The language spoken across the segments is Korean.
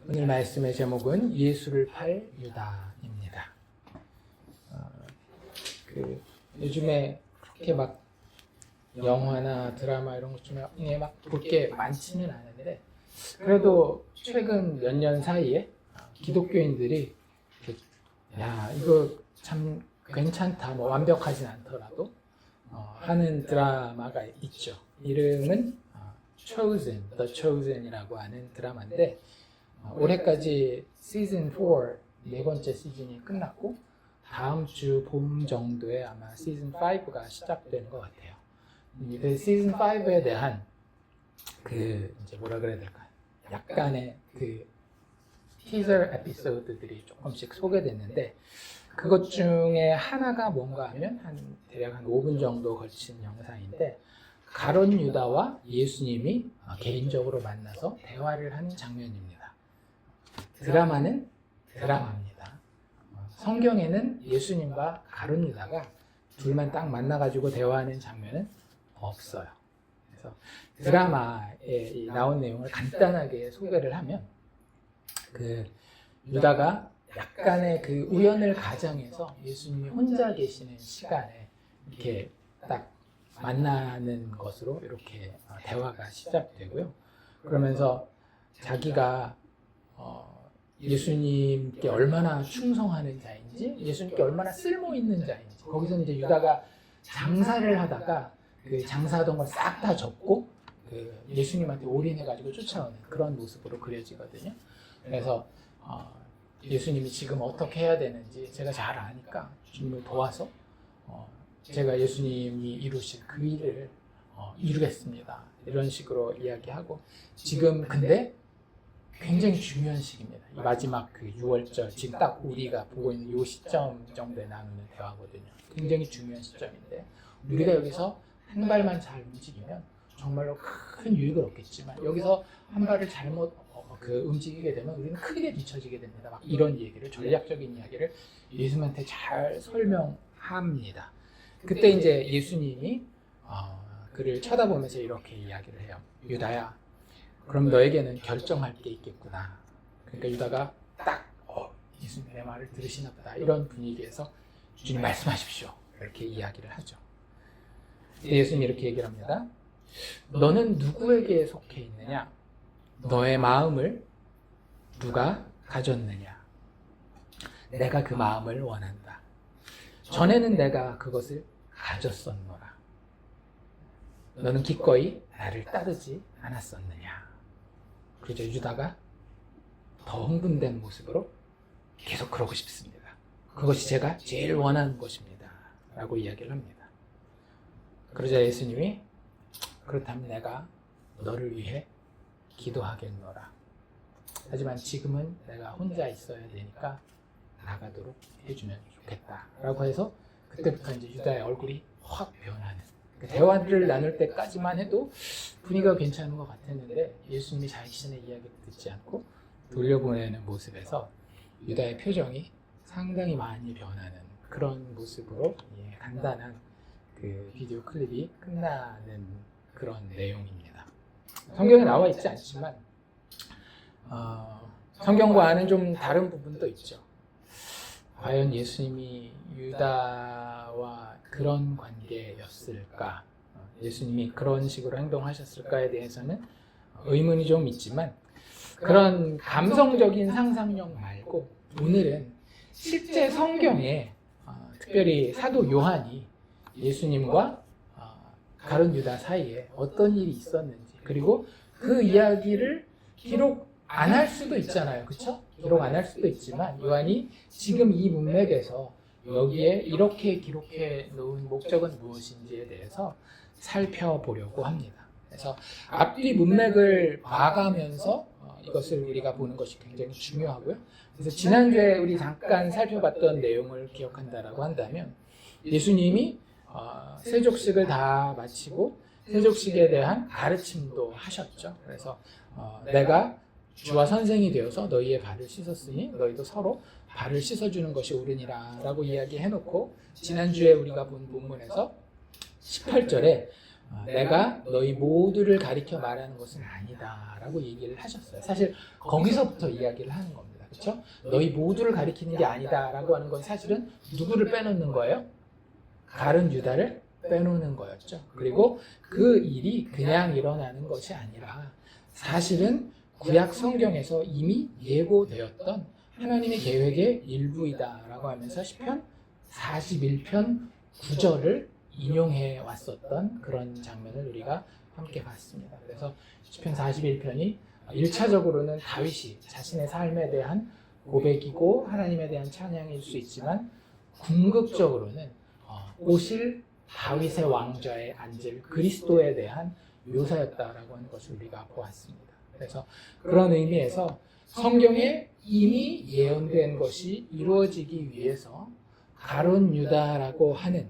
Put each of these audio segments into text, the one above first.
오늘 말씀의 제목은 예수를 팔 유다입니다. 요즘에 그렇게 막 영화나 드라마 이런 것 중에 막 볼 게 많지는 않은데, 그래도 최근 몇 년 사이에 기독교인들이 야, 이거 참 괜찮다, 뭐 완벽하진 않더라도 하는 드라마가 있죠. 이름은 Chosen, The Chosen이라고 하는 드라마인데, 올해까지 시즌 4 네 번째 시즌이 끝났고 다음 주 봄 정도에 아마 시즌 5가 시작되는 것 같아요. 그 시즌 5에 대한 이제 뭐라 그래야 될까요? 약간의 티저 에피소드들이 조금씩 소개됐는데, 그것 중에 하나가 뭔가 하면 대략 한 5분 정도 걸친 영상인데, 가룟 유다와 예수님이 개인적으로 만나서 대화를 하는 장면입니다. 드라마는 드라마입니다. 성경에는 예수님과 가룟 유다가 둘만 딱 만나가지고 대화하는 장면은 없어요. 그래서 드라마에 나온 내용을 간단하게 소개를 하면, 유다가 약간의 우연을 가장해서 예수님이 혼자 계시는 시간에 이렇게 딱 만나는 것으로 이렇게 대화가 시작되고요. 그러면서 자기가 예수님께 얼마나 충성하는 자인지, 예수님께 얼마나 쓸모 있는 자인지, 거기서 이제 유다가 장사를 하다가 장사하던 걸 싹 다 접고 예수님한테 올인해가지고 쫓아오는 그런 모습으로 그려지거든요. 그래서 예수님이 지금 어떻게 해야 되는지 제가 잘 아니까 주님을 도와서 제가 예수님이 이루신 그 일을 이루겠습니다. 이런 식으로 이야기하고, 지금 근데 굉장히 중요한 시기입니다. 이 마지막 6월절, 지금 딱 우리가 보고 있는 이 시점 정도에 나누는 대화거든요. 굉장히 중요한 시점인데, 우리가 여기서 한 발만 잘 움직이면 정말로 큰 유익을 얻겠지만, 여기서 한 발을 잘못 움직이게 되면 우리는 크게 뒤처지게 됩니다. 막 이런 얘기를, 전략적인 이야기를 예수님한테 잘 설명합니다. 그때 이제 예수님이 그를 쳐다보면서 이렇게 이야기를 해요. 유다야, 그럼 너에게는 결정할 게 있겠구나. 그러니까 유다가 딱 예수님 내 말을 들으시나 보다, 이런 분위기에서 주님 말씀하십시오, 이렇게 이야기를 하죠. 예수님이 이렇게 얘기를 합니다. 너는 누구에게 속해 있느냐? 너의 마음을 누가 가졌느냐? 내가 그 마음을 원한다. 전에는 내가 그것을 가졌었노라. 너는 기꺼이 나를 따르지 않았었느냐? 그러자 유다가 더 흥분된 모습으로 계속 그러고 싶습니다. 그것이 제가 제일 원하는 것입니다. 라고 이야기를 합니다. 그러자 예수님이 그렇다면 내가 너를 위해 기도하겠노라. 하지만 지금은 내가 혼자 있어야 되니까 나가도록 해주면 좋겠다. 라고 해서 그때부터 이제 유다의 얼굴이 확 변하는, 대화를 나눌 때까지만 해도 분위기가 괜찮은 것 같았는데, 예수님이 자신의 이야기를 듣지 않고 돌려보내는 모습에서 유다의 표정이 상당히 많이 변하는 그런 모습으로 간단한 비디오 클립이 끝나는 그런 내용입니다. 성경에 나와 있지 않지만 성경과는 좀 다른 부분도 있죠. 과연 예수님이 유다와 그런 관계였을까? 예수님이 그런 식으로 행동하셨을까에 대해서는 의문이 좀 있지만, 그런 감성적인 상상력 말고 오늘은 실제 성경에 특별히 사도 요한이 예수님과 가룟 유다 사이에 어떤 일이 있었는지, 그리고 그 이야기를 기록 안 할 수도 있잖아요. 그렇죠? 기록 안 할 수도 있지만 요한이 지금 이 문맥에서 여기에 이렇게 기록해 놓은 목적은 무엇인지에 대해서 살펴보려고 합니다. 그래서 앞뒤 문맥을 봐가면서 이것을 우리가 보는 것이 굉장히 중요하고요. 그래서 지난주에 우리 잠깐 살펴봤던 내용을 기억한다라고 한다면, 예수님이 세족식을 다 마치고 세족식에 대한 가르침도 하셨죠. 그래서 내가 주와 선생이 되어서 너희의 발을 씻었으니 너희도 서로 발을 씻어주는 것이 옳으니라 라고 이야기해놓고, 지난주에 우리가 본 본문에서 18절에 내가 너희 모두를 가리켜 말하는 것은 아니다라고 얘기를 하셨어요. 사실 거기서부터 이야기를 하는 겁니다. 그렇죠? 너희 모두를 가리키는 게 아니다라고 하는 건 사실은 누구를 빼놓는 거예요? 가룟 유다를 빼놓는 거였죠. 그리고 그 일이 그냥 일어나는 것이 아니라 사실은 구약 성경에서 이미 예고되었던 하나님의 계획의 일부이다라고 하면서 시편 41편 9절을 인용해 왔었던 그런 장면을 우리가 함께 봤습니다. 그래서 시편 41편이 1차적으로는 다윗이 자신의 삶에 대한 고백이고 하나님에 대한 찬양일 수 있지만 궁극적으로는 오실 다윗의 왕좌에 앉을 그리스도에 대한 묘사였다라고 하는 것을 우리가 보았습니다. 그래서 그런 의미에서 성경에 이미 예언된 것이 이루어지기 위해서 가룟 유다라고 하는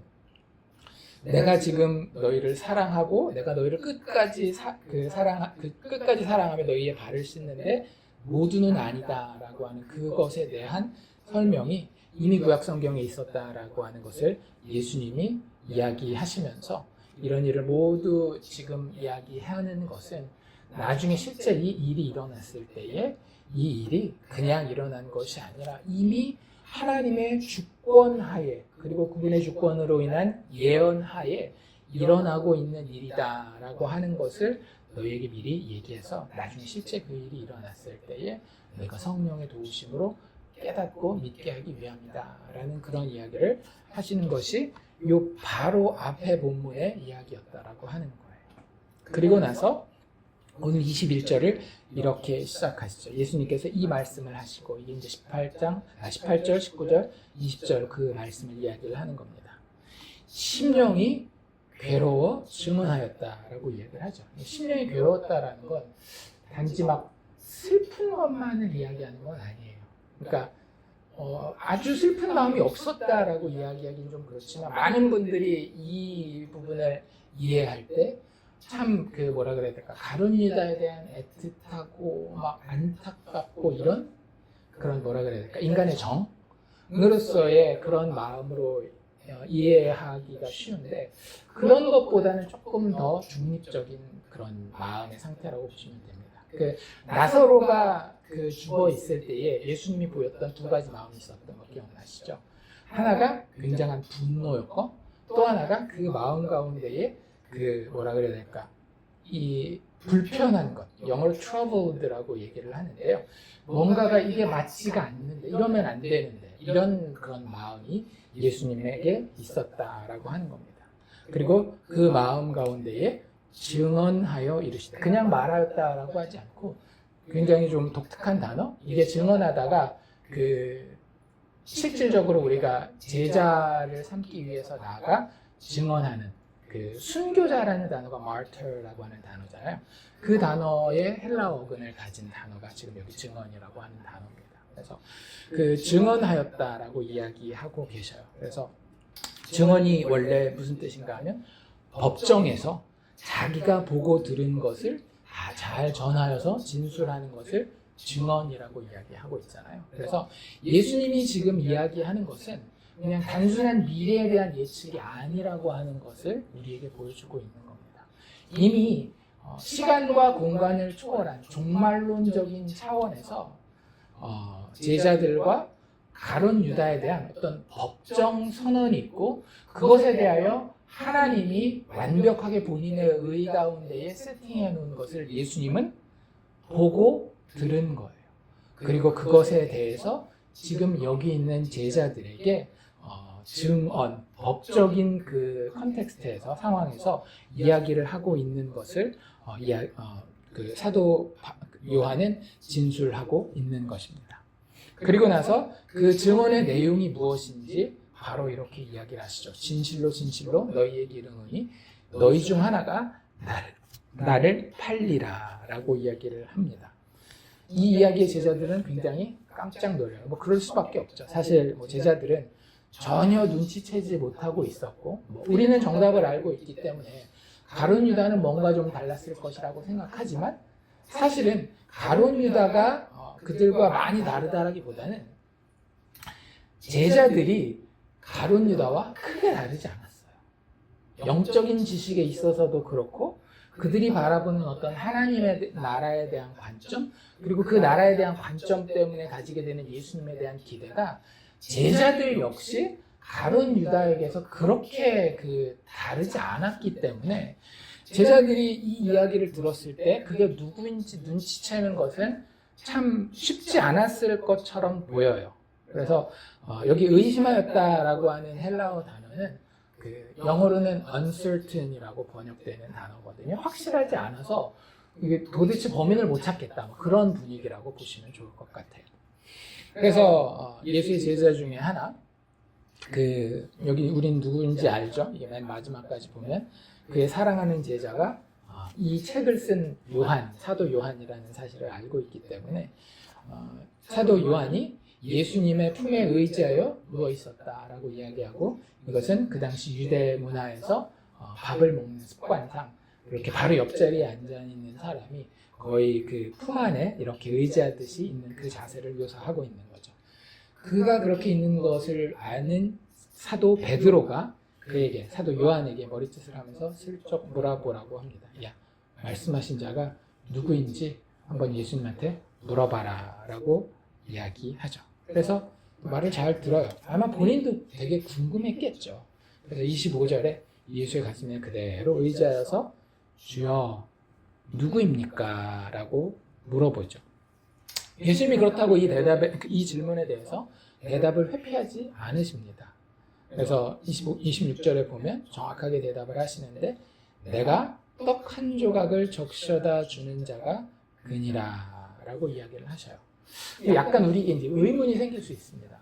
내가 지금 너희를 사랑하고 내가 너희를 끝까지 사랑하며 너희의 발을 씻는데 모두는 아니다라고 하는 그것에 대한 설명이 이미 구약 성경에 있었다라고 하는 것을 예수님이 이야기하시면서 이런 일을 모두 지금 이야기하는 것은 나중에 실제 이 일이 일어났을 때에 이 일이 그냥 일어난 것이 아니라 이미 하나님의 주권하에 그리고 그분의 주권으로 인한 예언하에 일어나고 있는 일이다라고 하는 것을 너희에게 미리 얘기해서 나중에 실제 그 일이 일어났을 때에 너희가 성령의 도우심으로 깨닫고 믿게 하기 위함이다라는 그런 이야기를 하시는 것이 요 바로 앞에 본문의 이야기였다라고 하는 거예요. 그리고 나서 오늘 21절을 이렇게 시작하시죠. 예수님께서 이 말씀을 하시고 이게 이제 18절, 19절, 20절 그 말씀을 이야기를 하는 겁니다. 심령이 괴로워 증언하였다라고 이야기를 하죠. 심령이 괴로웠다라는 건 단지 막 슬픈 것만을 이야기하는 건 아니에요. 그러니까 아주 슬픈 마음이 없었다라고 이야기하기는 좀 그렇지만 많은 분들이 이 부분을 이해할 때 참 뭐라 그래야 될까 가룟 유다에 대한 애틋하고 막 안타깝고 이런 그런 뭐라 그래야 될까 인간의 정으로서의 그런 마음으로 이해하기가 쉬운데 그런 것보다는 조금 더 중립적인 그런 마음의 상태라고 보시면 됩니다. 나사로가 죽어 있을 때에 예수님이 보였던 두 가지 마음이 있었던 거 기억나시죠? 하나가 굉장한 분노였고 또 하나가 그 마음 가운데에 뭐라 그래야 될까 이 불편한 것 영어로 troubled라고 얘기를 하는데요. 뭔가가 이게 맞지가 않는데 이러면 안 되는데 이런 그런 마음이 예수님에게 있었다라고 하는 겁니다. 그리고 그 마음 가운데에 증언하여 이르시다. 그냥 말하였다라고 하지 않고 굉장히 좀 독특한 단어. 이게 증언하다가 실질적으로 우리가 제자를 삼기 위해서 나아가 증언하는 순교자라는 단어가 martyr라고 하는 단어잖아요. 그 단어의 헬라어 어근을 가진 단어가 지금 여기 증언이라고 하는 단어입니다. 그래서 증언하였다라고 이야기하고 계셔요. 그래서 증언이 원래 무슨 뜻인가 하면 법정에서 자기가 보고 들은 것을 잘 전하여서 진술하는 것을 증언이라고 이야기하고 있잖아요. 그래서 예수님이 지금 이야기하는 것은 그냥 단순한 미래에 대한 예측이 아니라고 하는 것을 우리에게 보여주고 있는 겁니다. 이미 시간과 공간을 초월한 종말론적인 차원에서 제자들과 가룟 유다에 대한 어떤 법정 선언이 있고 그것에 대하여 하나님이 완벽하게 본인의 의 가운데에 세팅해 놓은 것을 예수님은 보고 들은 거예요. 그리고 그것에 대해서 지금 여기 있는 제자들에게 증언, 법적인 그 컨텍스트에서 상황에서 이야기를 하고 있는 것을 사도 요한은 진술하고 있는 것입니다. 그리고 나서 그 증언의 내용이 무엇인지 바로 이렇게 이야기를 하시죠. 진실로 진실로 너희에게 이르노니 너희 중 하나가 나를 팔리라 라고 이야기를 합니다. 이 이야기의 제자들은 굉장히 깜짝 놀라요. 그럴 수밖에 없죠. 사실 제자들은 전혀 눈치채지 못하고 있었고 우리는 정답을 알고 있기 때문에 가룟 유다는 뭔가 좀 달랐을 것이라고 생각하지만 사실은 가룟 유다가 그들과 많이 다르다라기보다는 제자들이 가룟 유다와 크게 다르지 않았어요. 영적인 지식에 있어서도 그렇고 그들이 바라보는 어떤 하나님의 나라에 대한 관점, 그리고 그 나라에 대한 관점 때문에 가지게 되는 예수님에 대한 기대가 제자들 역시 가룟 유다에게서 그렇게 다르지 않았기 때문에 제자들이 이 이야기를 들었을 때 그게 누구인지 눈치채는 것은 참 쉽지 않았을 것처럼 보여요. 그래서 여기 의심하였다라고 하는 헬라어 단어는 영어로는 uncertain이라고 번역되는 단어거든요. 확실하지 않아서 이게 도대체 범인을 못 찾겠다, 뭐 그런 분위기라고 보시면 좋을 것 같아요. 그래서 예수의 제자 중에 하나, 여기 우린 누구인지 알죠? 이게 맨 마지막까지 보면 그의 사랑하는 제자가 이 책을 쓴 사도 요한이라는 사실을 알고 있기 때문에 사도 요한이 예수님의 품에 의지하여 누워 있었다라고 이야기하고, 이것은 그 당시 유대 문화에서 밥을 먹는 습관상 이렇게 바로 옆자리에 앉아 있는 사람이 거의 그 품 안에 이렇게 의지하듯이 있는 그 자세를 묘사하고 있는 거죠. 그가 그렇게 있는 것을 아는 사도 베드로가 그에게, 사도 요한에게 머리짓을 하면서 슬쩍 물어보라고 합니다. 야, 말씀하신 자가 누구인지 한번 예수님한테 물어봐라 라고 이야기하죠. 그래서 말을 잘 들어요. 아마 본인도 되게 궁금했겠죠. 그래서 25절에 예수의 가슴에 그대로 의지하여서 주여 누구입니까? 라고 물어보죠. 예수님이 그렇다고 이 질문에 대해서 대답을 회피하지 않으십니다. 그래서 26절에 보면 정확하게 대답을 하시는데, 내가 떡 한 조각을 적셔다 주는 자가 그니라 라고 이야기를 하셔요. 약간 우리에게 이제 의문이 생길 수 있습니다.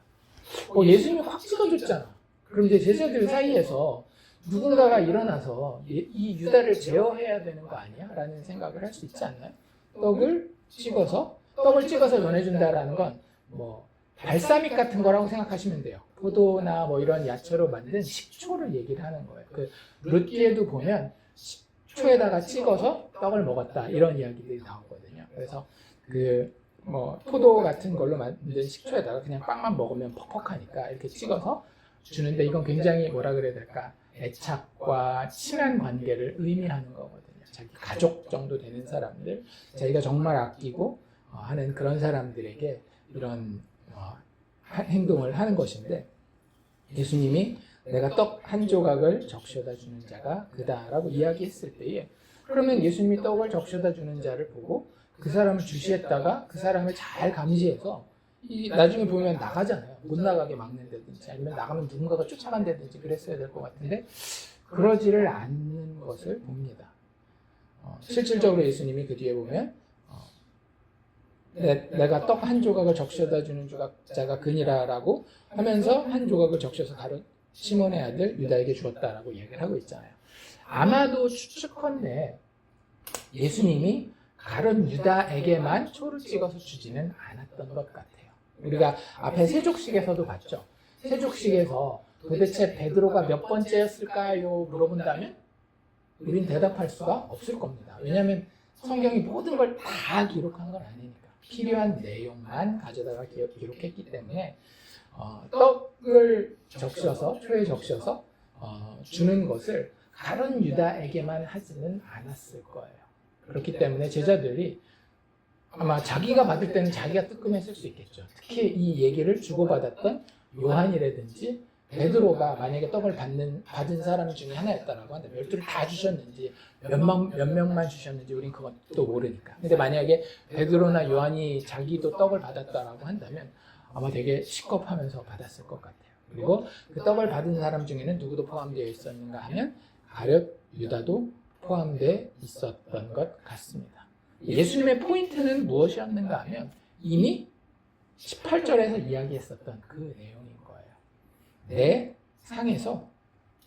예수님이 확 찍어줬잖아. 그럼 이제 제자들 사이에서 누군가가 일어나서 이 유다를 제어해야 되는 거 아니야? 라는 생각을 할 수 있지 않나요? 떡을 찍어서 전해준다라는 건 발사믹 같은 거라고 생각하시면 돼요. 포도나 이런 야채로 만든 식초를 얘기를 하는 거예요. 룻기에도 보면 식초에다가 찍어서 떡을 먹었다, 이런 이야기들이 나오거든요. 그래서 포도 같은 걸로 만든 식초에다가 그냥 빵만 먹으면 퍽퍽하니까 이렇게 찍어서 주는데, 이건 굉장히 뭐라 그래야 될까, 애착과 친한 관계를 의미하는 거거든요. 자기 가족 정도 되는 사람들, 자기가 정말 아끼고 하는 그런 사람들에게 이런 행동을 하는 것인데, 예수님이 내가 떡 한 조각을 적셔다 주는 자가 그다라고 이야기했을 때에, 그러면 예수님이 떡을 적셔다 주는 자를 보고 그 사람을 주시했다가 그 사람을 잘 감시해서 나중에 보면 나가잖아요. 못 나가게 막는다든지 아니면 나가면 누군가가 쫓아간다든지 그랬어야 될 것 같은데 그러지를 않는 것을 봅니다. 실질적으로 예수님이 그 뒤에 보면 내가 떡 한 조각을 적셔다 주는 자가 그니라라고 하면서 한 조각을 적셔서 시몬의 아들 유다에게 주었다라고 얘기를 하고 있잖아요. 아마도 추측컨대 예수님이 가룟 유다에게만 초를 찍어서 주지는 않았던 것 같아요. 우리가 앞에 세족식에서도 봤죠. 세족식에서 도대체 베드로가 몇 번째였을까요? 물어본다면 우린 대답할 수가 없을 겁니다. 왜냐하면 성경이 모든 걸 다 기록한 건 아니니까. 필요한 내용만 가져다가 기록했기 때문에 떡을 초에 적셔서 주는 것을 가룟 유다에게만 하지는 않았을 거예요. 그렇기 때문에 제자들이 아마 자기가 받을 때는 자기가 뜨끔했을 수 있겠죠. 특히 이 얘기를 주고받았던 요한이라든지 베드로가 만약에 떡을 받은 사람 중에 하나였다라고 한다. 12를 다 주셨는지 몇 명만 주셨는지 우린 그것도 모르니까. 근데 만약에 베드로나 요한이 자기도 떡을 받았다라고 한다면 아마 되게 시겁하면서 받았을 것 같아요. 그리고 그 떡을 받은 사람 중에는 누구도 포함되어 있었는가 하면 가룟 유다도 포함되어 있었던 것 같습니다. 예수님의 포인트는 무엇이었는가 하면 이미 18절에서 이야기했었던 그 내용인 거예요. 내 상에서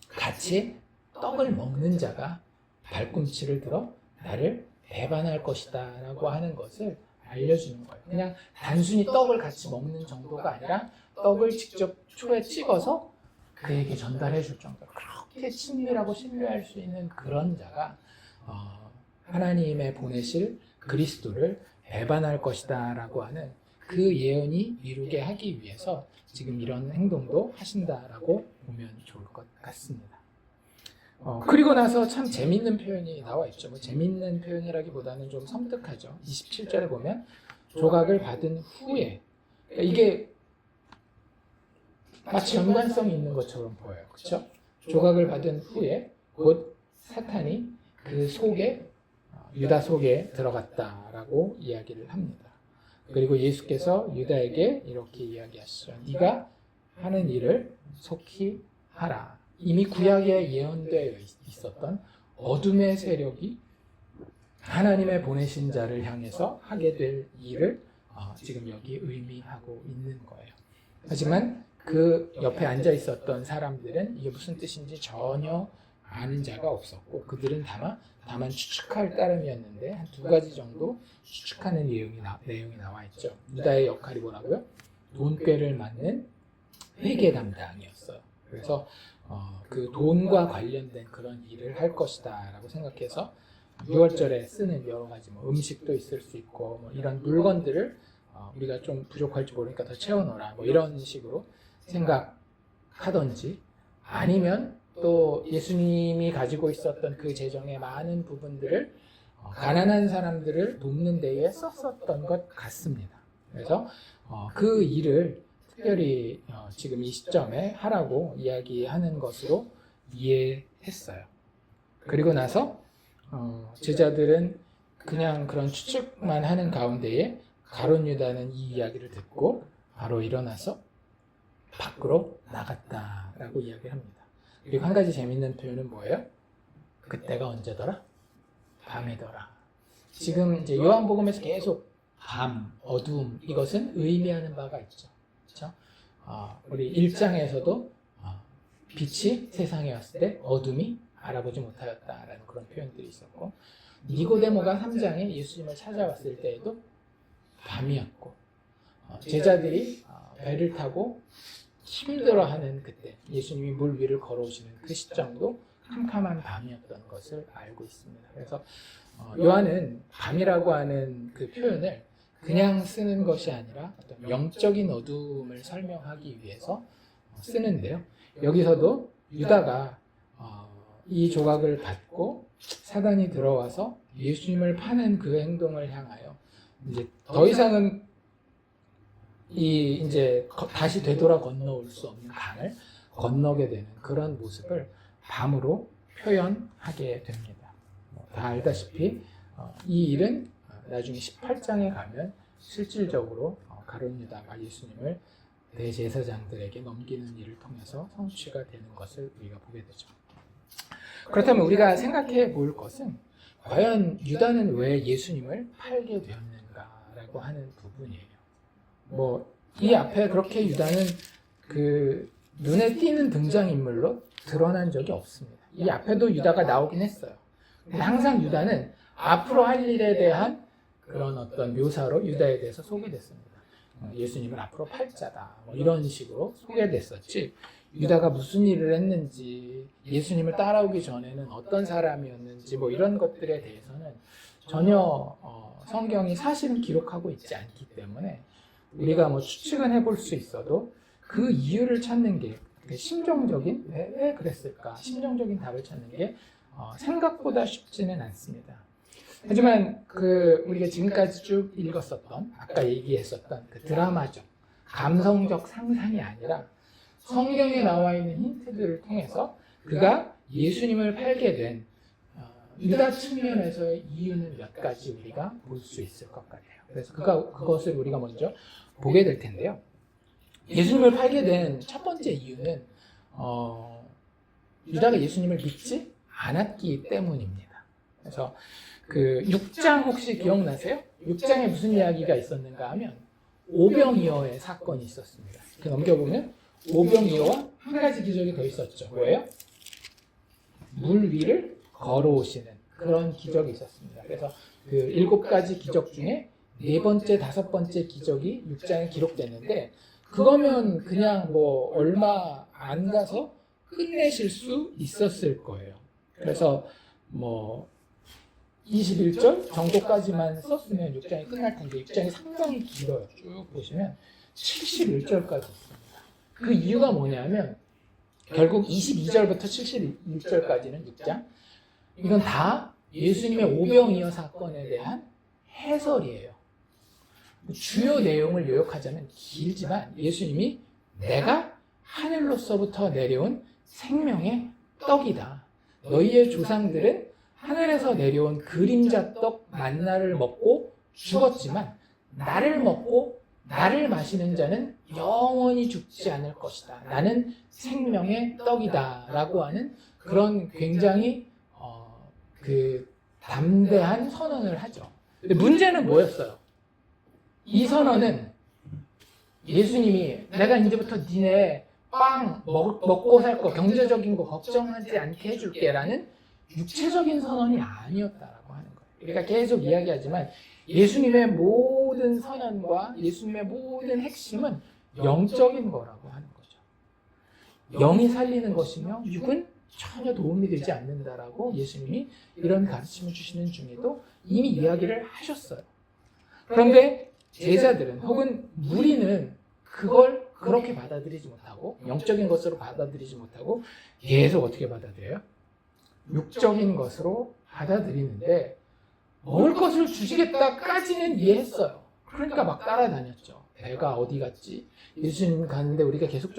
같이 떡을 먹는 자가 발꿈치를 들어 나를 배반할 것이다 라고 하는 것을 알려주는 거예요. 그냥 단순히 떡을 같이 먹는 정도가 아니라 떡을 직접 초에 찍어서 그에게 전달해 줄 정도로 그렇게 친밀하고 신뢰할 수 있는 그런 자가 하나님의 보내실 그리스도를 배반할 것이다 라고 하는 그 예언이 이루게 하기 위해서 지금 이런 행동도 하신다라고 보면 좋을 것 같습니다. 그리고 나서 참 재밌는 표현이 나와 있죠. 뭐 재밌는 표현이라기보다는 좀 섬뜩하죠. 27절에 보면 조각을 받은 후에, 그러니까 이게 마치 연관성이 있는 것처럼 보여요. 그렇죠? 조각을 받은 후에 곧 사탄이 그 속에, 유다 속에 들어갔다라고 이야기를 합니다. 그리고 예수께서 유다에게 이렇게 이야기하시죠. 네가 하는 일을 속히 하라. 이미 구약에 예언되어 있었던 어둠의 세력이 하나님의 보내신 자를 향해서 하게 될 일을 지금 여기 의미하고 있는 거예요. 하지만 그 옆에 앉아 있었던 사람들은 이게 무슨 뜻인지 전혀 아는 자가 없었고, 그들은 다만 추측할 따름이었는데 한 두 가지 정도 추측하는 내용이 나와 있죠. 유다의 역할이 뭐라고요? 돈꾀를 맞는 회계 담당이었어요. 그래서 그 돈과 관련된 그런 일을 할 것이다 라고 생각해서 6월절에 쓰는 여러 가지 뭐 음식도 있을 수 있고 뭐 이런 물건들을 우리가 좀 부족할지 모르니까 더 채워넣어라 뭐 이런 식으로 생각하던지, 아니면 또 예수님이 가지고 있었던 그 재정의 많은 부분들을 가난한 사람들을 돕는 데에 썼었던 것 같습니다. 그래서 그 일을 특별히 지금 이 시점에 하라고 이야기하는 것으로 이해했어요. 그리고 나서 제자들은 그냥 그런 추측만 하는 가운데에 가룟 유다는 이 이야기를 듣고 바로 일어나서 밖으로 나갔다라고 이야기를 합니다. 그리고 한 가지 재밌는 표현은 뭐예요? 그때가 언제더라? 밤이더라. 지금 이제 요한복음에서 계속 밤, 어두움, 이것은 의미하는 바가 있죠. 그렇죠? 우리 1장에서도 빛이 세상에 왔을 때 어둠이 알아보지 못하였다라는 그런 표현들이 있었고, 니고데모가 3장에 예수님을 찾아왔을 때에도 밤이었고, 제자들이 배를 타고 힘들어하는 그때 예수님이 물 위를 걸어오시는 그 시점도 캄캄한 밤이었던 것을 알고 있습니다. 그래서 요한은 밤이라고 하는 그 표현을 그냥 쓰는 것이 아니라 어떤 영적인 어둠을 설명하기 위해서 쓰는데요. 여기서도 유다가 이 조각을 받고 사단이 들어와서 예수님을 파는 그 행동을 향하여 이제 더 이상은 이제 다시 되돌아 건너올 수 없는 강을 건너게 되는 그런 모습을 밤으로 표현하게 됩니다. 다 알다시피 이 일은 나중에 18장에 가면 실질적으로 가룟 유다가 예수님을 대제사장들에게 넘기는 일을 통해서 성취가 되는 것을 우리가 보게 되죠. 그렇다면 우리가 생각해 볼 것은 과연 유다는 왜 예수님을 팔게 되었는가라고 하는 부분이에요. 이 앞에 그렇게 유다는 그 눈에 띄는 등장인물로 드러난 적이 없습니다. 이 앞에도 유다가 나오긴 했어요. 근데 항상 유다는 앞으로 할 일에 대한 그런 어떤 묘사로 유다에 대해서 소개됐습니다. 예수님을 앞으로 팔 자다, 이런 식으로 소개됐었지, 유다가 무슨 일을 했는지, 예수님을 따라오기 전에는 어떤 사람이었는지 이런 것들에 대해서는 전혀 성경이 사실은 기록하고 있지 않기 때문에 우리가 추측은 해볼 수 있어도 그 이유를 찾는 게 심정적인, 왜 그랬을까, 심정적인 답을 찾는 게 생각보다 쉽지는 않습니다. 하지만 우리가 지금까지 쭉 읽었었던, 아까 얘기했었던 그 드라마적, 감성적 상상이 아니라 성경에 나와 있는 힌트들을 통해서 그가 예수님을 팔게 된 유다 측면에서의 이유는 몇 가지 우리가 볼 수 있을 것 같아요. 그래서 그것을 우리가 먼저 보게 될 텐데요. 예수님을 팔게 된 첫 번째 이유는 유다가 예수님을 믿지 않았기 때문입니다. 그래서 6장 혹시 기억나세요? 6장에 무슨 이야기가 있었는가 하면 오병이어의 사건이 있었습니다. 이렇게 넘겨보면 오병이어와 한 가지 기적이 더 있었죠. 뭐예요? 물 위를 걸어오시는 그런 기적이 있었습니다. 그래서 7가지 기적 중에 4번째, 5번째 기적이 6장에 기록됐는데, 그거면 그냥 얼마 안 가서 끝내실 수 있었을 거예요. 그래서 21절 정도까지만 썼으면 6장이 끝날 텐데 6장이 상당히 길어요. 쭉 보시면 71절까지 있습니다. 그 이유가 뭐냐면 결국 22절부터 71절까지는 6장. 이건 다 예수님의 오병이어 사건에 대한 해설이에요. 주요 내용을 요약하자면 길지만 예수님이 내가 하늘로서부터 내려온 생명의 떡이다. 너희의 조상들은 하늘에서 내려온 그림자 떡 만나를 먹고 죽었지만 나를 먹고 나를 마시는 자는 영원히 죽지 않을 것이다. 나는 생명의 떡이다. 라고 하는 그런 굉장히 담대한 선언을 하죠. 근데 문제는 뭐였어요? 이 선언은 예수님이 내가 이제부터 니네 빵 먹고 살 거, 경제적인 거 걱정하지 않게 해줄게 라는 육체적인 선언이 아니었다라고 하는 거예요. 우리가 계속 이야기하지만 예수님의 모든 선언과 예수님의 모든 핵심은 영적인 거라고 하는 거죠. 영이 살리는 것이며 육은 전혀 도움이 되지 않는다라고 예수님이 이런 가르침을 주시는 중에도 이미 이야기를 하셨어요. 그런데 제자들은 혹은 무리는 그걸 그렇게 받아들이지 못하고 영적인 것으로 받아들이지 못하고 계속 어떻게 받아들여요? 육적인 것으로 받아들이는데 먹을 것을 주시겠다까지는 이해했어요. 그러니까 막 따라다녔죠. 배가 어디 갔지? 예수님 가는데 우리가 계속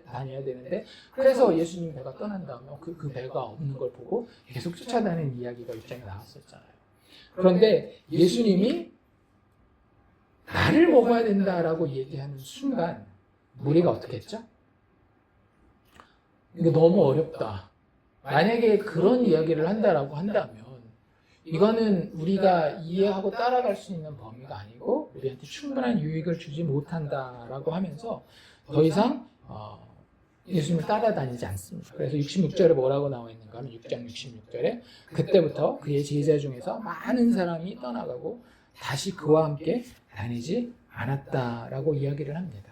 다녀야 되는데 그래서 예수님 배가 떠난 다음에 그 배가 없는 걸 보고 계속 쫓아다니는 이야기가 6장에 나왔었잖아요. 그런데 예수님이 나를 먹어야 된다라고 얘기하는 순간 무리가 어떻게 했죠? 이거 너무 어렵다. 만약에 그런 이야기를 한다라고 한다면 이거는 우리가 이해하고 따라갈 수 있는 범위가 아니고 우리한테 충분한 유익을 주지 못한다라고 하면서 더 이상 예수님을 따라다니지 않습니다. 그래서 66절에 뭐라고 나와 있는가 하면 6장 66절에 그때부터 그의 제자 중에서 많은 사람이 떠나가고 다시 그와 함께 다니지 않았다라고 이야기를 합니다.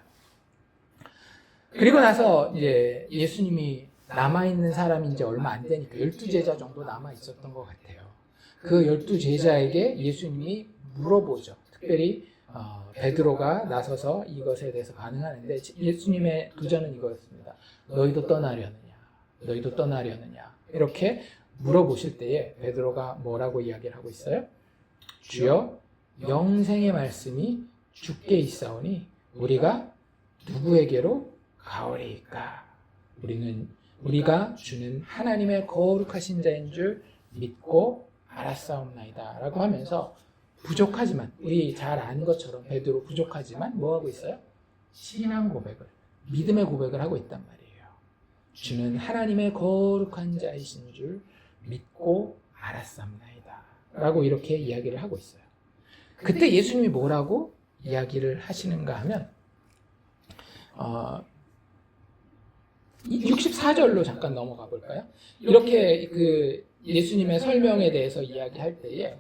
그리고 나서 이제 예수님이 남아있는 사람이 이제 얼마 안 되니까 12제자 정도 남아있었던 것 같아요. 그 12제자에게 예수님이 물어보죠. 특별히 베드로가 나서서 이것에 대해서 반응하는데 예수님의 도전은 이거였습니다. 너희도 떠나려느냐? 너희도 떠나려느냐? 이렇게 물어보실 때에 베드로가 뭐라고 이야기를 하고 있어요? 주여 영생의 말씀이 주께 있사오니 우리가 누구에게로 가오리이까? 우리가 주는 하나님의 거룩하신 자인 줄 믿고 알았사옵나이다 라고 하면서 부족하지만 우리 잘 아는 것처럼 베드로 부족하지만 뭐하고 있어요? 신앙 고백을, 믿음의 고백을 하고 있단 말이에요. 주는 하나님의 거룩한 자이신 줄 믿고 알았사옵나이다 라고 이렇게 이야기를 하고 있어요. 그때 예수님이 뭐라고 이야기를 하시는가 하면 64절로 잠깐 넘어가 볼까요? 이렇게 그 예수님의 설명에 대해서 이야기할 때에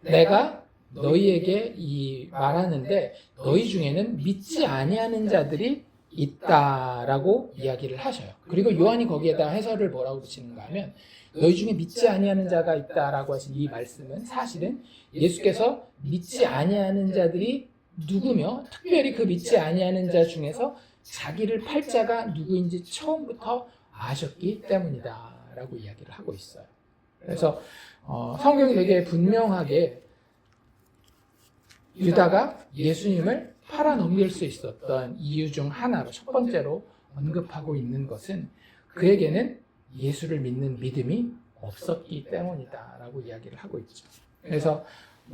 내가 너희에게 이 말하는데 너희 중에는 믿지 아니하는 자들이 있다라고 이야기를 하셔요. 그리고 요한이 거기에다 해설을 뭐라고 붙이는가 하면 너희 중에 믿지 아니하는 자가 있다라고 하신 이 말씀은 사실은 예수께서 믿지 아니하는 자들이 누구며 특별히 그 믿지 아니하는 자 중에서 자기를 팔 자가 누구인지 처음부터 아셨기 때문이다 라고 이야기를 하고 있어요. 그래서 성경이 되게 분명하게 유다가 예수님을 팔아넘길 수 있었던 이유 중 하나로 첫 번째로 언급하고 있는 것은 그에게는 예수를 믿는 믿음이 없었기 때문이다 라고 이야기를 하고 있죠. 그래서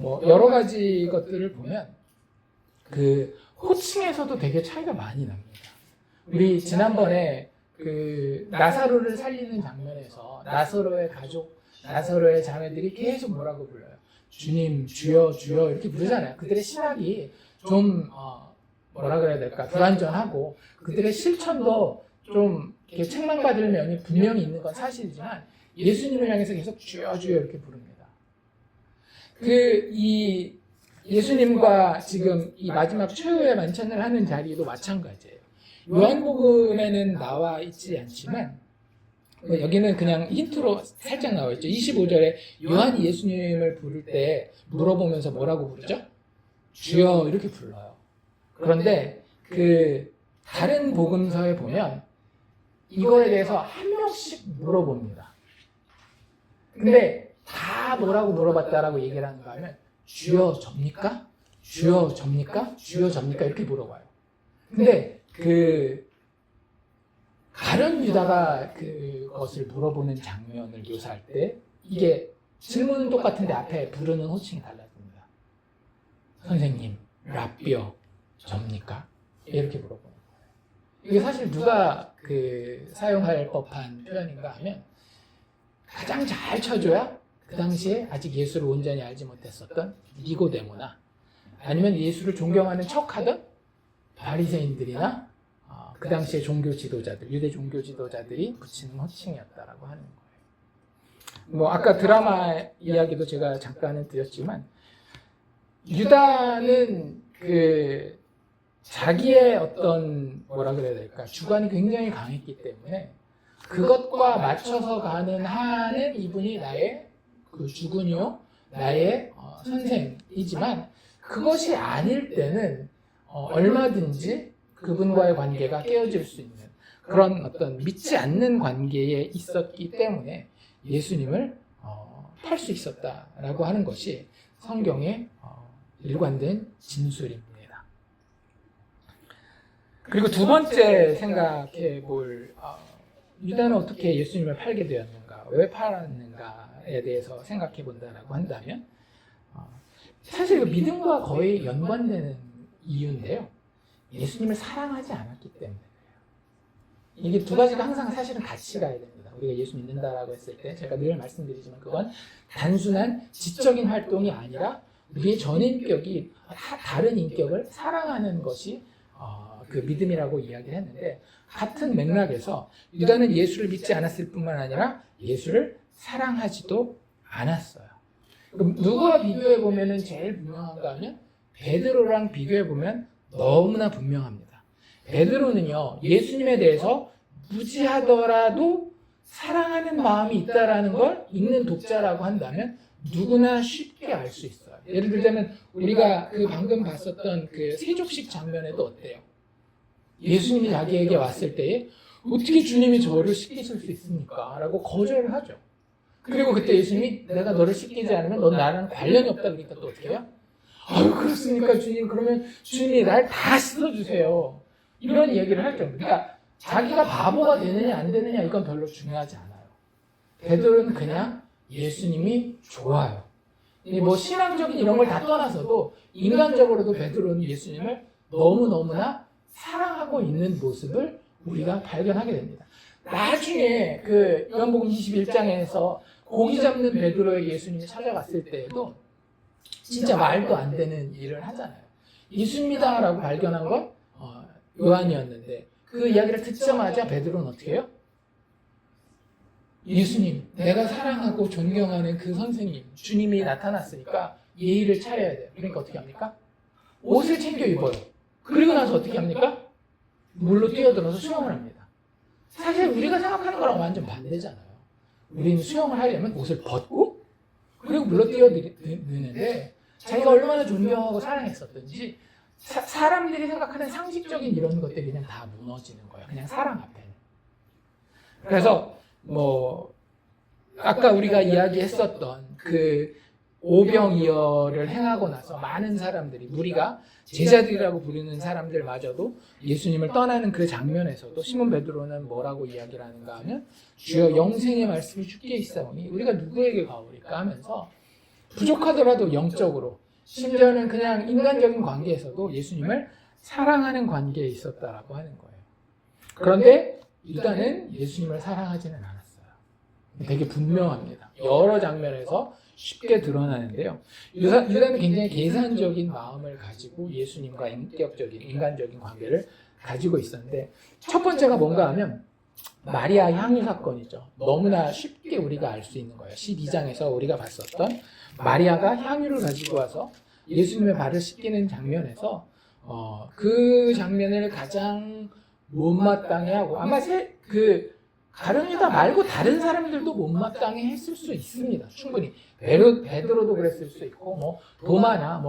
여러 가지 것들을 보면 그 호칭에서도 되게 차이가 많이 납니다. 우리 지난번에 그 나사로를 살리는 장면에서 나사로의 가족, 나사로의 자매들이 계속 뭐라고 불러요? 주님, 주여, 주여 이렇게 부르잖아요. 그들의 신학이 좀 뭐라 그래야 될까? 불완전하고 그들의 실천도 좀 책망받을 면이 분명히 있는 건 사실이지만 예수님을 향해서 계속 주여, 주여 이렇게 부릅니다. 이 예수님과 지금 이 마지막 최후의 만찬을 하는 자리도 마찬가지예요. 요한복음에는 나와 있지 않지만 여기는 그냥 힌트로 살짝 나와 있죠. 25절에 요한이 예수님을 부를 때 물어보면서 뭐라고 부르죠? 주여 이렇게 불러요. 그런데 그 다른 복음서에 보면 이거에 대해서 한 명씩 물어봅니다. 근데 다 뭐라고 물어봤다라고 얘기를 하는가 하면 주여 접니까? 주여 접니까? 주여 접니까? 이렇게 물어봐요. 근데 가룟 유다가 그것을 물어보는 장면을 묘사할 때 이게 질문은 똑같은데 앞에 부르는 호칭이 달라집니다. 선생님, 랍비여, 접니까? 이렇게 물어보는 거예요. 이게 사실 누가 사용할 법한 표현인가 하면 가장 잘 쳐줘야 그 당시에 아직 예수를 온전히 알지 못했었던 니고데모나 아니면 예수를 존경하는 척하던 바리새인들이나 그 당시에 종교 지도자들, 유대 종교 지도자들이 붙이는 호칭이었다라고 하는 거예요. 아까 드라마 이야기도 제가 잠깐은 드렸지만 유다는 자기의 어떤 뭐라 그래야 될까 주관이 굉장히 강했기 때문에 그것과 맞춰서 가는 한은 이분이 나의 주군이요, 나의 선생이지만 그것이 아닐 때는 얼마든지 그분과의 관계가 깨어질 수 있는 그런 어떤 믿지 않는 관계에 있었기 때문에 예수님을 팔 수 있었다라고 하는 것이 성경의 일관된 진술입니다. 그리고 두 번째 생각해 볼 유다는 어떻게 예수님을 팔게 되었는가, 왜 팔았는가에 대해서 생각해 본다라고 한다면 사실 믿음과 거의 연관되는 이유인데요. 예수님을 사랑하지 않았기 때문에 그래요. 이게 두 가지가 항상 사실은 같이 가야 됩니다. 우리가 예수 믿는다라고 했을 때 제가 늘 말씀드리지만 그건 단순한 지적인 활동이 아니라 우리의 전인격이 다른 인격을 사랑하는 것이 그 믿음이라고 이야기를 했는데 같은 맥락에서 유다는 예수를 믿지 않았을 뿐만 아니라 예수를 사랑하지도 않았어요. 그럼 누구와 비교해 보면 제일 분명한가 하면 베드로랑 비교해 보면 너무나 분명합니다. 베드로는요 예수님에 대해서 무지하더라도 사랑하는 마음이 있다라는 걸 읽는 독자라고 한다면 누구나 쉽게 알 수 있어요. 예를 들자면 우리가 방금 봤었던 세족식 장면에도 어때요? 예수님이 자기에게 왔을 때에 어떻게 주님이 저를 씻기실 수 있습니까? 라고 거절을 하죠. 그리고 그때 예수님이 내가 너를 씻기지 않으면 넌 나랑 관련이 없다 그러니까 또 어떻게 해요? 아유 그렇습니까 주님? 그러면 주님이 날 다 씻어주세요. 이런 얘기를 할 정도. 그러니까 자기가 바보가 되느냐 안 되느냐 이건 별로 중요하지 않아요. 베드로는 그냥 예수님이 좋아요. 신앙적인 이런 걸 다 떠나서도 인간적으로도 베드로는 예수님을 너무너무나 사랑하고 있는 모습을 우리가 발견하게 됩니다. 나중에 요한복음 21장에서 고기 잡는 베드로의 예수님이 찾아갔을 때에도 진짜 말도 안 되는 일을 하잖아요. 예수님이다라고 발견한 건 요한이었는데 그 이야기를 듣자마자 베드로는 어떻게 해요? 예수님, 내가 사랑하고 존경하는 그 선생님, 주님이 나타났으니까 예의를 차려야 돼요. 그러니까 어떻게 합니까? 옷을 챙겨 입어요. 그리고 나서 어떻게 합니까? 물로 뛰어들어서 수영을 합니다. 사실 우리가 생각하는 거랑 완전 반대잖아요. 우리는 수영을 하려면 옷을 벗고 그리고 물로 뛰어드는데 자기가 얼마나 존경하고 사랑했었던지 사람들이 생각하는 상식적인 이런 것들이 그냥 다 무너지는 거예요. 그냥 사랑 앞에는. 그래서 아까 우리가 이야기했었던 오병이어를 행하고 나서 많은 사람들이 무리가 제자들이라고 부르는 사람들마저도 예수님을 떠나는 그 장면에서도 시몬 베드로는 뭐라고 이야기를 하는가 하면 주여 영생의 말씀이 주께 있사오니 우리가 누구에게 가오리까 하면서 부족하더라도 영적으로 심지어는 그냥 인간적인 관계에서도 예수님을 사랑하는 관계에 있었다라고 하는 거예요. 그런데 유다는 예수님을 사랑하지는 않았어요. 되게 분명합니다. 여러 장면에서 쉽게 드러나는데요. 유다는 굉장히 계산적인 마음을 가지고 예수님과 인간적인 관계를 가지고 있었는데 첫 번째가 뭔가 하면 마리아 향유 사건이죠. 너무나 쉽게 우리가 알 수 있는 거예요. 12장에서 우리가 봤었던 마리아가 향유를 가지고 와서 예수님의 발을 씻기는 장면에서 그 장면을 가장 못마땅해 하고 아마 가룟 유다 말고 다른 사람들도 못마땅해 했을 수 있습니다. 충분히 베드로도 그랬을 수 있고 도마나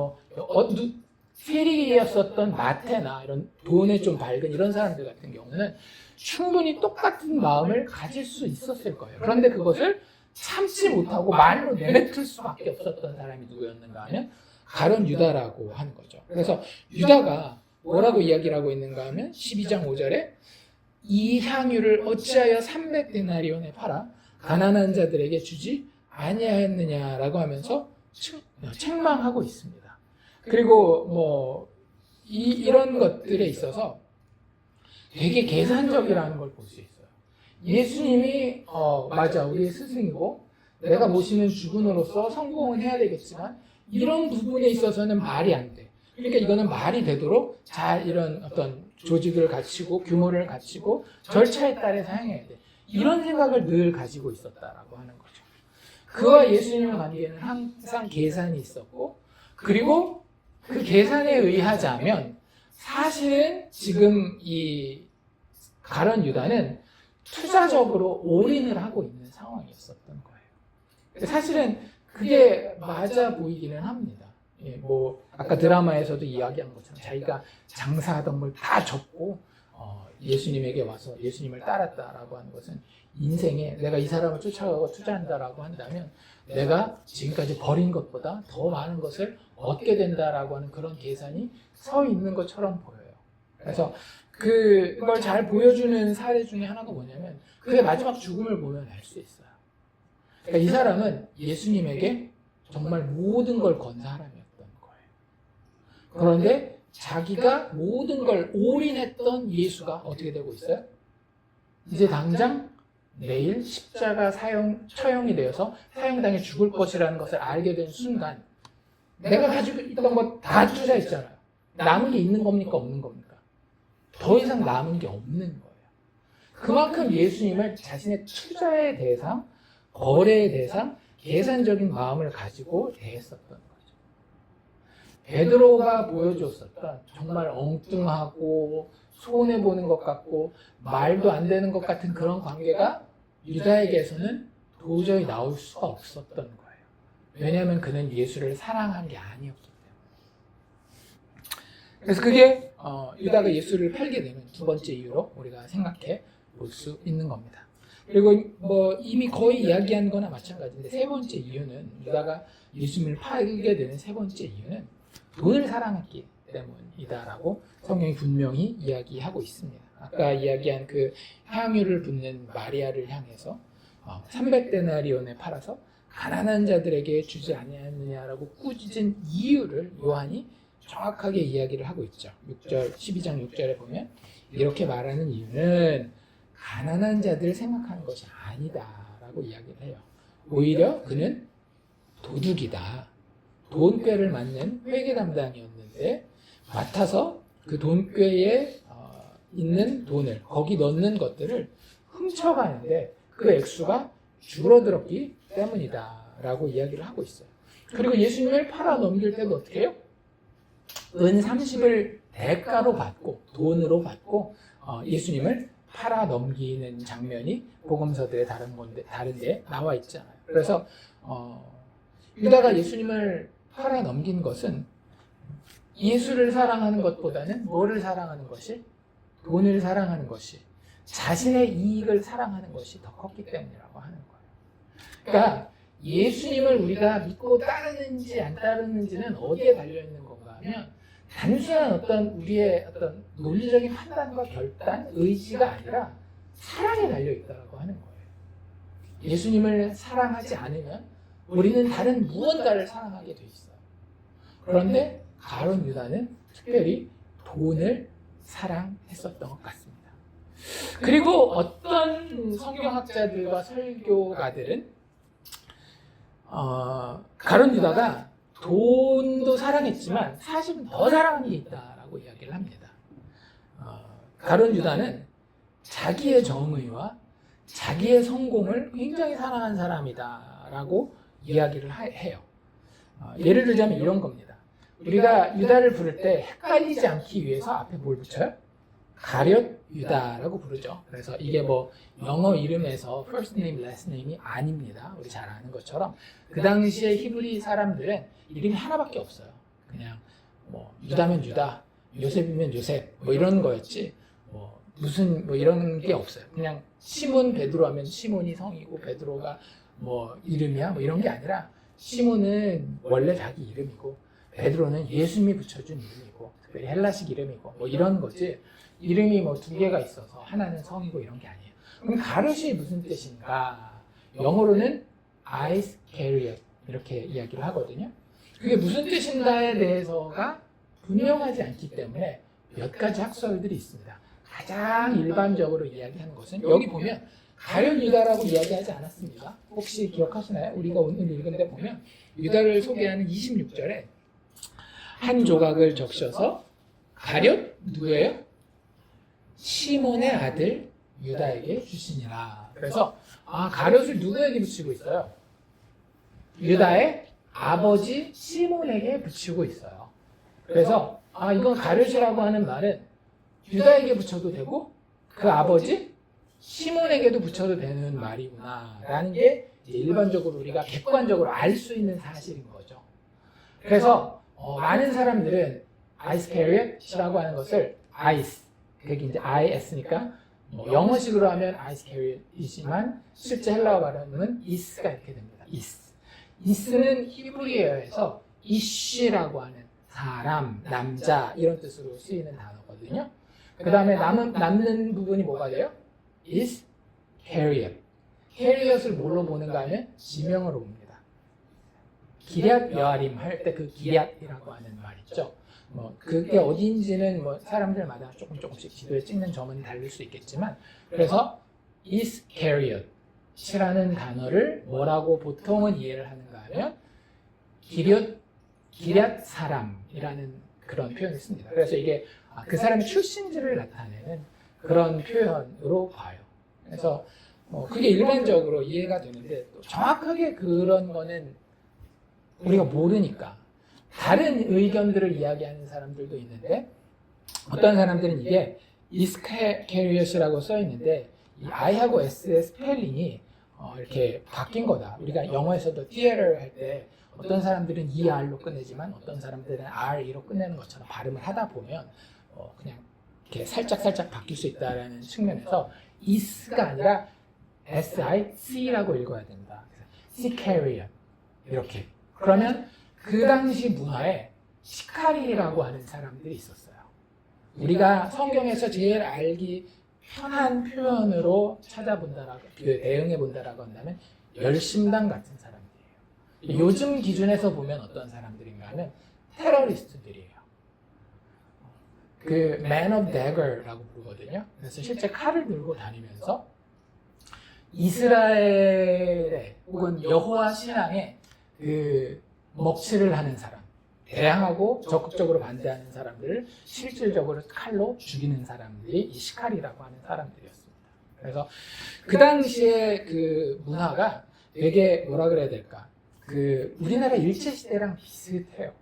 세리였었던 마태나 이런 돈에 좀 밝은 이런 사람들 같은 경우는 충분히 똑같은 마음을 가질 수 있었을 거예요. 그런데 그것을 참지 못하고 말로 내뱉을 수밖에 없었던 사람이 누구였는가 하면 가룟 유다라고 하는 거죠. 그래서 유다가 뭐라고 이야기를 하고 있는가 하면 12장 5절에 이 향유를 어찌하여 300데나리온에 팔아 가난한 자들에게 주지 아니하였느냐라고 하면서 책망하고 있습니다. 그리고 이런 것들에 있어서 되게 계산적이라는 걸 볼 수 있어요. 예수님이 맞아 우리의 스승이고 내가 모시는 주군으로서 성공은 해야 되겠지만 이런 부분에 있어서는 말이 안 돼. 그러니까 이거는 말이 되도록 잘 이런 어떤 조직을 갖추고 규모를 갖추고 절차에 따라 사용해야 돼. 이런 생각을 늘 가지고 있었다라고 하는 거죠. 그와 예수님의 관계는 항상 계산이 있었고 그리고 그 계산에 의하자면 사실은 지금 이 가룟 유다는 투자적으로 올인을 하고 있는 상황이었었던 거예요. 사실은 그게 맞아 보이기는 합니다. 아까 드라마에서도 이야기한 것처럼 자기가 장사하던 걸 다 접고 예수님에게 와서 예수님을 따랐다라고 하는 것은 인생에 내가 이 사람을 쫓아가고 투자한다라고 한다면 내가 지금까지 버린 것보다 더 많은 것을 얻게 된다라고 하는 그런 계산이 서 있는 것처럼 보여요. 그래서 그걸 잘 보여주는 사례 중에 하나가 뭐냐면 그의 마지막 죽음을 보면 알 수 있어요. 그러니까 이 사람은 예수님에게 정말 모든 걸 건 사람이었던 거예요. 그런데 자기가 모든 걸 올인했던 예수가 어떻게 되고 있어요? 이제 당장 내일 십자가 처형이 되어서 사형당해 죽을 것이라는 것을 알게 된 순간 내가 가지고 있던 거 다 투자했잖아요. 남은 게 있는 겁니까? 없는 겁니까? 더 이상 남은 게 없는 거예요. 그만큼 예수님을 자신의 투자의 대상, 거래의 대상, 계산적인 마음을 가지고 대했었던 거죠. 베드로가 보여줬었던 정말 엉뚱하고 손해보는 것 같고 말도 안 되는 것 같은 그런 관계가 유다에게서는 도저히 나올 수가 없었던 거예요. 왜냐하면 그는 예수를 사랑한 게 아니었기 때문에. 그래서 그게 유다가 예수를 팔게 되는 두 번째 이유로 우리가 생각해 볼 수 있는 겁니다. 그리고 이미 거의 이야기한 거나 마찬가지인데 세 번째 이유는 유다가 예수님을 팔게 되는 세 번째 이유는 돈을 사랑했기 때문이다라고 성경이 분명히 이야기하고 있습니다. 아까 이야기한 그 향유를 붓는 마리아를 향해서 300데나리온에 팔아서 가난한 자들에게 주지 아니하느냐라고 꾸짖은 이유를 요한이 정확하게 이야기를 하고 있죠. 12장 6절에 보면 이렇게 말하는 이유는 가난한 자들을 생각하는 것이 아니다라고 이야기를 해요. 오히려 그는 도둑이다. 돈꾀를 맡는 회계 담당이었는데 맡아서 그 돈꾀에 있는 돈을 거기 넣는 것들을 훔쳐가는데 그 액수가 줄어들었기 때문이다라고 이야기를 하고 있어요. 그리고 예수님을 팔아 넘길 때도 어떻게 해요? 은 30을 대가로 받고 돈으로 받고 예수님을 팔아 넘기는 장면이 복음서들의 다른데 나와 있잖아요. 그래서 유다가 예수님을 팔아 넘긴 것은 예수를 사랑하는 것보다는 뭐를 사랑하는 것이? 돈을 사랑하는 것이, 자신의 이익을 사랑하는 것이 더 컸기 때문이라고 하는 거예요. 그러니까 예수님을 우리가 믿고 따르는지 안 따르는지는 어디에 달려있는 건가 하면 단순한 우리의 어떤 논리적인 판단과 결단, 의지가 아니라 사랑에 달려있다고 하는 거예요. 예수님을 사랑하지 않으면 우리는 다른 무언가를 사랑하게 돼 있어요. 그런데 가룟 유다는 특별히 돈을 사랑했었던 것 같습니다. 그리고 어떤 성경학자들과 설교가들은 가룟 유다가 돈도 사랑했지만 사실은 더 사랑하는 게 있다라고 이야기를 합니다. 가룟 유다는 자기의 정의와 자기의 성공을 굉장히 사랑한 사람이다라고 이야기를 해요. 예를 들자면 이런 겁니다. 우리가 유다를 부를 때 헷갈리지 않기 위해서 앞에 뭘 붙여요? 가룟 유다라고 부르죠. 그래서 이게 영어 이름에서 first name, last name이 아닙니다. 우리 잘 아는 것처럼 그 당시에 히브리 사람들은 이름이 하나밖에 없어요. 그냥 뭐 유다면 유다, 요셉이면 요셉 뭐 이런 거였지 뭐 무슨 뭐 이런 게 없어요. 그냥 시몬 베드로 하면 시몬이 성이고 베드로가 뭐 이름이야 뭐 이런 게 아니라 시몬은 원래 자기 이름이고 베드로는 예수님이 붙여준 이름이고 특별히 헬라식 이름이고 뭐 이런 거지 이름이 뭐 두 개가 있어서 하나는 성이고 이런 게 아니에요. 그럼 가룟이 무슨 뜻인가? 영어로는 아이스캐리엇 이렇게 이야기를 하거든요. 그게 무슨 뜻인가에 대해서가 분명하지 않기 때문에 몇 가지 학설들이 있습니다. 가장 일반적으로 이야기하는 것은 여기 보면 가룟 유다라고 이야기하지 않았습니다. 혹시 기억하시나요? 우리가 오늘 읽은 데 보면 유다를 소개하는 26절에 한 조각을 적셔서 가룟 누구예요? 시몬의 아들 유다에게 주시니라. 그래서 가룟을 누구에게 붙이고 있어요? 유다의 아버지 시몬에게 붙이고 있어요. 그래서 이건 가룟이라고 하는 말은 유다에게 붙여도 되고 그 아버지 시몬에게도 붙여도 되는 말이구나 라는 게 일반적으로 우리가 객관적으로 알 수 있는 사실인 거죠. 그래서 많은 사람들은 아이스캐리엇이라고 하는 것을 아이스, 그게 이제 IS니까 영어식으로 하면 아이스캐리엇이지만 실제 헬라어 발음은 이스가 이렇게 됩니다. 이스는 히브리어에서 이쉬라고 하는 사람, 남자 이런 뜻으로 쓰이는 단어거든요. 그 다음에 남는 부분이 뭐가 돼요? is carriot. carriot을 뭘로 보는가 하면 지명으로 봅니다. 기럇 여아림 할 때 그 기럇이라고 하는 말 있죠. 그게 어디인지는 사람들마다 조금씩 지도에 찍는 점은 다를 수 있겠지만 그래서 is carriot이라는 단어를 뭐라고 보통은 이해를 하는가 하면 기럇 사람이라는 그런 표현을 씁니다. 그래서 이게 그 사람의 출신지를 나타내는 그런 표현으로 봐요. 그래서 그게 일반적으로 이해가 되는데 또 정확하게 그런 거는 우리가 모르니까 다른 의견들을 이야기하는 사람들도 있는데 어떤 사람들은 이게 이스캐리엇이라고 써 있는데 이 I하고 S의 스펠링이 이렇게 바뀐 거다. 우리가 영어에서도 theater 할 때 어떤 사람들은 ER로 끝내지만 어떤 사람들은 RE로 끝내는 것처럼 발음을 하다 보면 그냥 이렇게 살짝 바뀔 수 있다는 측면에서 is가 아니라 SIC라고 읽어야 된다. 시캐리엇 이렇게. 그러면 그 당시 문화에 시카리라고 하는 사람들이 있었어요. 우리가 성경에서 제일 알기 편한 표현으로 찾아본다라고 대응해 본다라고 한다면 열심당 같은 사람들이에요. 요즘 기준에서 보면 어떤 사람들인가 하면 테러리스트들이에요. 그 Man of Dagger라고 부르거든요. 그래서 실제 칼을 들고 다니면서 이스라엘의 혹은 여호와 신앙에 그 먹칠을 하는 사람, 대항하고 적극적으로 반대하는 사람들을 실질적으로 칼로 죽이는 사람들이 이 시칼이라고 하는 사람들이었습니다. 그래서 그 당시에 그 문화가 되게 뭐라 그래야 될까? 그 우리나라 일제시대랑 비슷해요.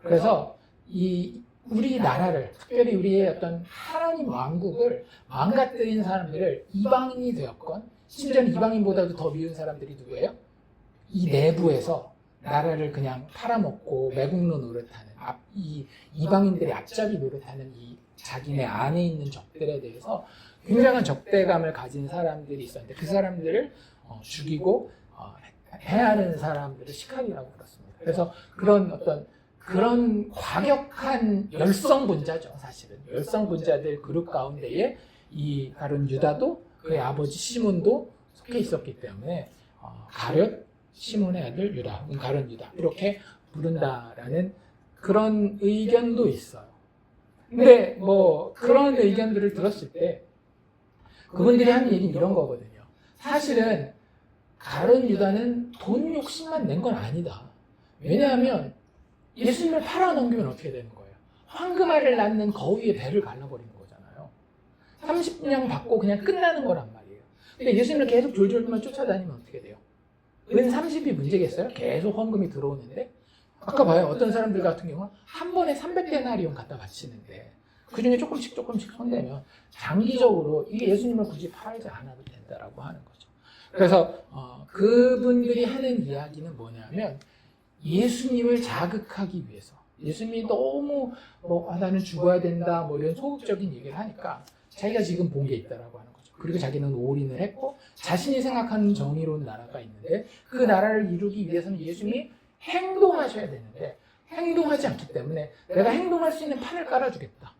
그래서 이 우리나라를, 특별히 우리의 어떤 하나님 왕국을 망가뜨린 사람들을 이방인이 되었건, 심지어는 이방인보다도 더 미운 사람들이 누구예요? 이 내부에서 나라를 그냥 팔아먹고 매국노 노릇하는, 이 이방인들의 앞잡이 노릇하는 이 자기네 안에 있는 적들에 대해서 굉장한 적대감을 가진 사람들이 있었는데 그 사람들을 죽이고 해하는 사람들을 시칼이라고 불렀습니다. 그래서 그런 과격한 열성분자죠, 사실은. 열성분자들 그룹 가운데에 이 가룟 유다도 그의 아버지 시몬도 속해 있었기 때문에 가룟, 시몬의 아들 유다, 가룟 유다 이렇게 부른다라는 그런 의견도 있어요. 근데 그런 의견들을 들었을 때 그분들이 하는 얘기는 이런 거거든요. 사실은 가룟 유다는 돈 욕심만 낸 건 아니다. 왜냐하면 예수님을 팔아넘기면 어떻게 되는 거예요? 황금알을 낳는 거위의 배를 갈라버리는 거잖아요. 30냥 받고 그냥 끝나는 거란 말이에요. 근데 예수님을 계속 졸졸만 쫓아다니면 어떻게 돼요? 은 30이 문제겠어요? 계속 헌금이 들어오는데 아까 봐요. 어떤 사람들 같은 경우는 한 번에 300데나리온 갖다 바치는데 그 중에 조금씩 손대면 장기적으로 이게 예수님을 굳이 팔지 않아도 된다라고 하는 거죠. 그래서 그분들이 하는 이야기는 뭐냐면 예수님을 자극하기 위해서 예수님이 너무 나는 죽어야 된다 이런 소극적인 얘기를 하니까 자기가 지금 본 게 있다라고 하는 거죠. 그리고 자기는 올인을 했고 자신이 생각하는 정의로운 나라가 있는데 그 나라를 이루기 위해서는 예수님이 행동하셔야 되는데 행동하지 않기 때문에 내가 행동할 수 있는 판을 깔아주겠다.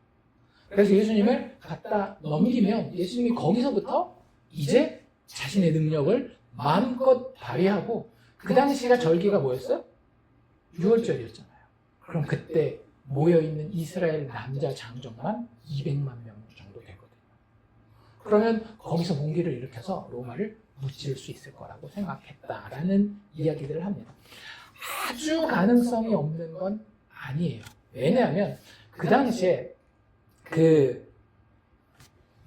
그래서 예수님을 갖다 넘기면 예수님이 거기서부터 이제 자신의 능력을 마음껏 발휘하고 그 당시가 절기가 뭐였어요? 6월절이었잖아요. 그럼 그때 모여있는 이스라엘 남자 장정만 200만 명 정도 되거든요. 그러면 거기서 봉기를 일으켜서 로마를 무찌를 수 있을 거라고 생각했다라는 이야기들을 합니다. 아주 가능성이 없는 건 아니에요. 왜냐하면 그 당시에 그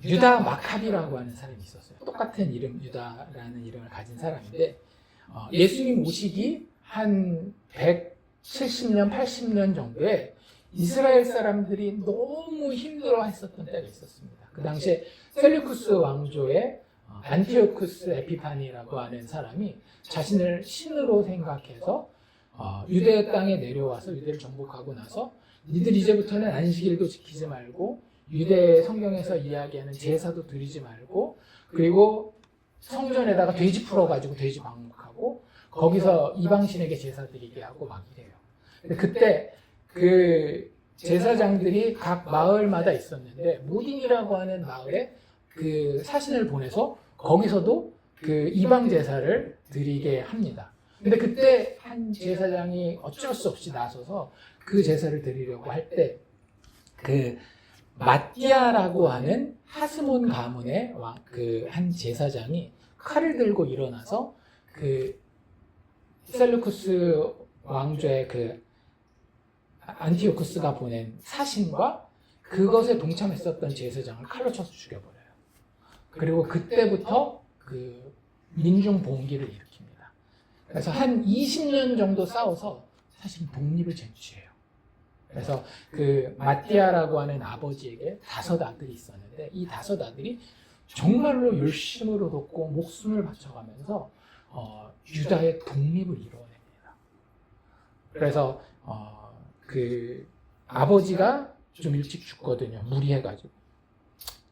유다 마카비라고 하는 사람이 있었어요. 똑같은 이름 유다라는 이름을 가진 사람인데 예수님 오시기 한 170년, 80년 정도에 이스라엘 사람들이 너무 힘들어 했었던 때가 있었습니다. 그 당시에 셀루쿠스 왕조의 안티오쿠스 에피파니라고 하는 사람이 자신을 신으로 생각해서 유대 땅에 내려와서 유대를 정복하고 나서 니들 이제부터는 안식일도 지키지 말고 유대 성경에서 이야기하는 제사도 드리지 말고 그리고 성전에다가 돼지 풀어가지고 돼지 방목하고 거기서 이방신에게 제사 드리게 하고 막 이래요. 근데 그때 그 제사장들이 각 마을마다 있었는데 모딘이라고 하는 마을에 그 사신을 보내서 거기서도 그 이방 제사를 드리게 합니다. 근데 그때 한 제사장이 어쩔 수 없이 나서서 그 제사를 드리려고 할 때 그 마띠아라고 하는 하스몬 가문의 그 한 제사장이 칼을 들고 일어나서 그 셀루쿠스 왕조의 그 안티오쿠스가 보낸 사신과 그것에 동참했었던 제사장을 칼로 쳐서 죽여버려요. 그리고 그때부터 그 민중 봉기를 일으킵니다. 그래서 한 20년 정도 싸워서 사실 독립을 쟁취해요. 그래서 그 마띠아라고 하는 아버지에게 5 아들이 있었는데 이 5 아들이 정말로 열심으로 돕고 목숨을 바쳐가면서 유다의 독립을 이루어냅니다. 그래서 그 아버지가 좀 일찍 죽거든요. 무리해가지고.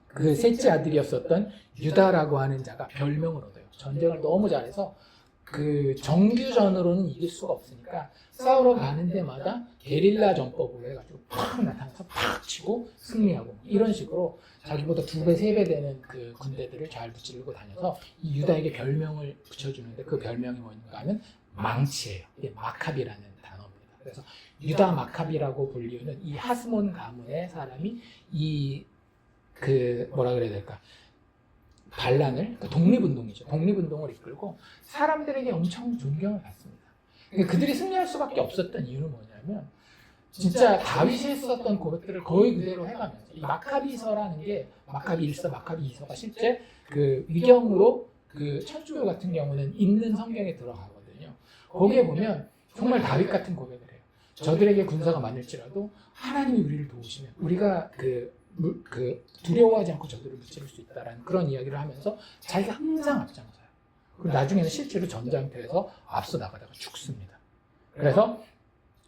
그 셋째 아들이었었던 유다라고 하는 자가 별명을 얻어요. 전쟁을 너무 잘해서 그 정규전으로는 이길 수가 없으니까 싸우러 가는 데마다 게릴라 전법으로 해가지고 팍 나타나서 팍 치고 승리하고 이런 식으로 자기보다 2배, 3배 되는 그 군대들을 잘 무찌르고 다녀서 이 유다에게 별명을 붙여주는데 그 별명이 뭔가 하면 망치예요. 이게 마카비라는 단어입니다. 그래서 유다 마카비라고 불리우는 이 하스몬 가문의 사람이 이 그 뭐라 그래야 될까? 반란을, 그러니까 독립운동이죠. 독립운동을 이끌고 사람들에게 엄청 존경을 받습니다. 그러니까 그들이 승리할 수밖에 없었던 이유는 뭐냐면 진짜 다윗이 했었던 고백들을 거의 그대로 해가면서 이 마카비서라는 게 마카비 1서, 마카비 2서가 실제 그 위경으로 그 천주교 같은 경우는 읽는 성경에 들어가거든요. 거기에 보면 정말 다윗 같은 고백을 해요. 저들에게 군사가 많을지라도 하나님이 우리를 도우시면 우리가 그 두려워하지 않고 저들을 무찌를 수 있다라는 그런 이야기를 하면서 자기가 항상 앞장서요. 그리고 나중에는 실제로 전장터에서 앞서 나가다가 죽습니다. 그래서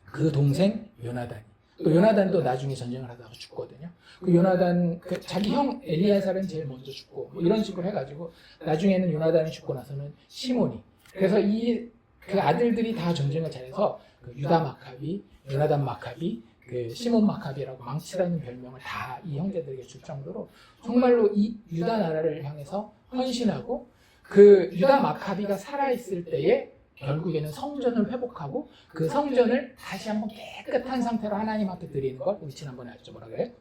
그 동생 요나단이 또 요나단도 나중에 전쟁을 하다가 죽거든요. 그 요나단 자기 형 엘리야살은 제일 먼저 죽고 이런 식으로 해가지고 나중에는 요나단이 죽고 나서는 시몬이 그래서 이 그 아들들이 다 전쟁을 잘해서 그 유다 마카비, 요나단 마카비 그 시몬 마카비라고 망치라는 별명을 다 이 형제들에게 줄 정도로 정말로 이 유다 나라를 향해서 헌신하고 그 유다 마카비가 살아있을 때에 결국에는 성전을 회복하고 그 성전을 다시 한번 깨끗한 상태로 하나님 앞에 드리는 걸 우리 지난번에 알죠? 뭐라 그래?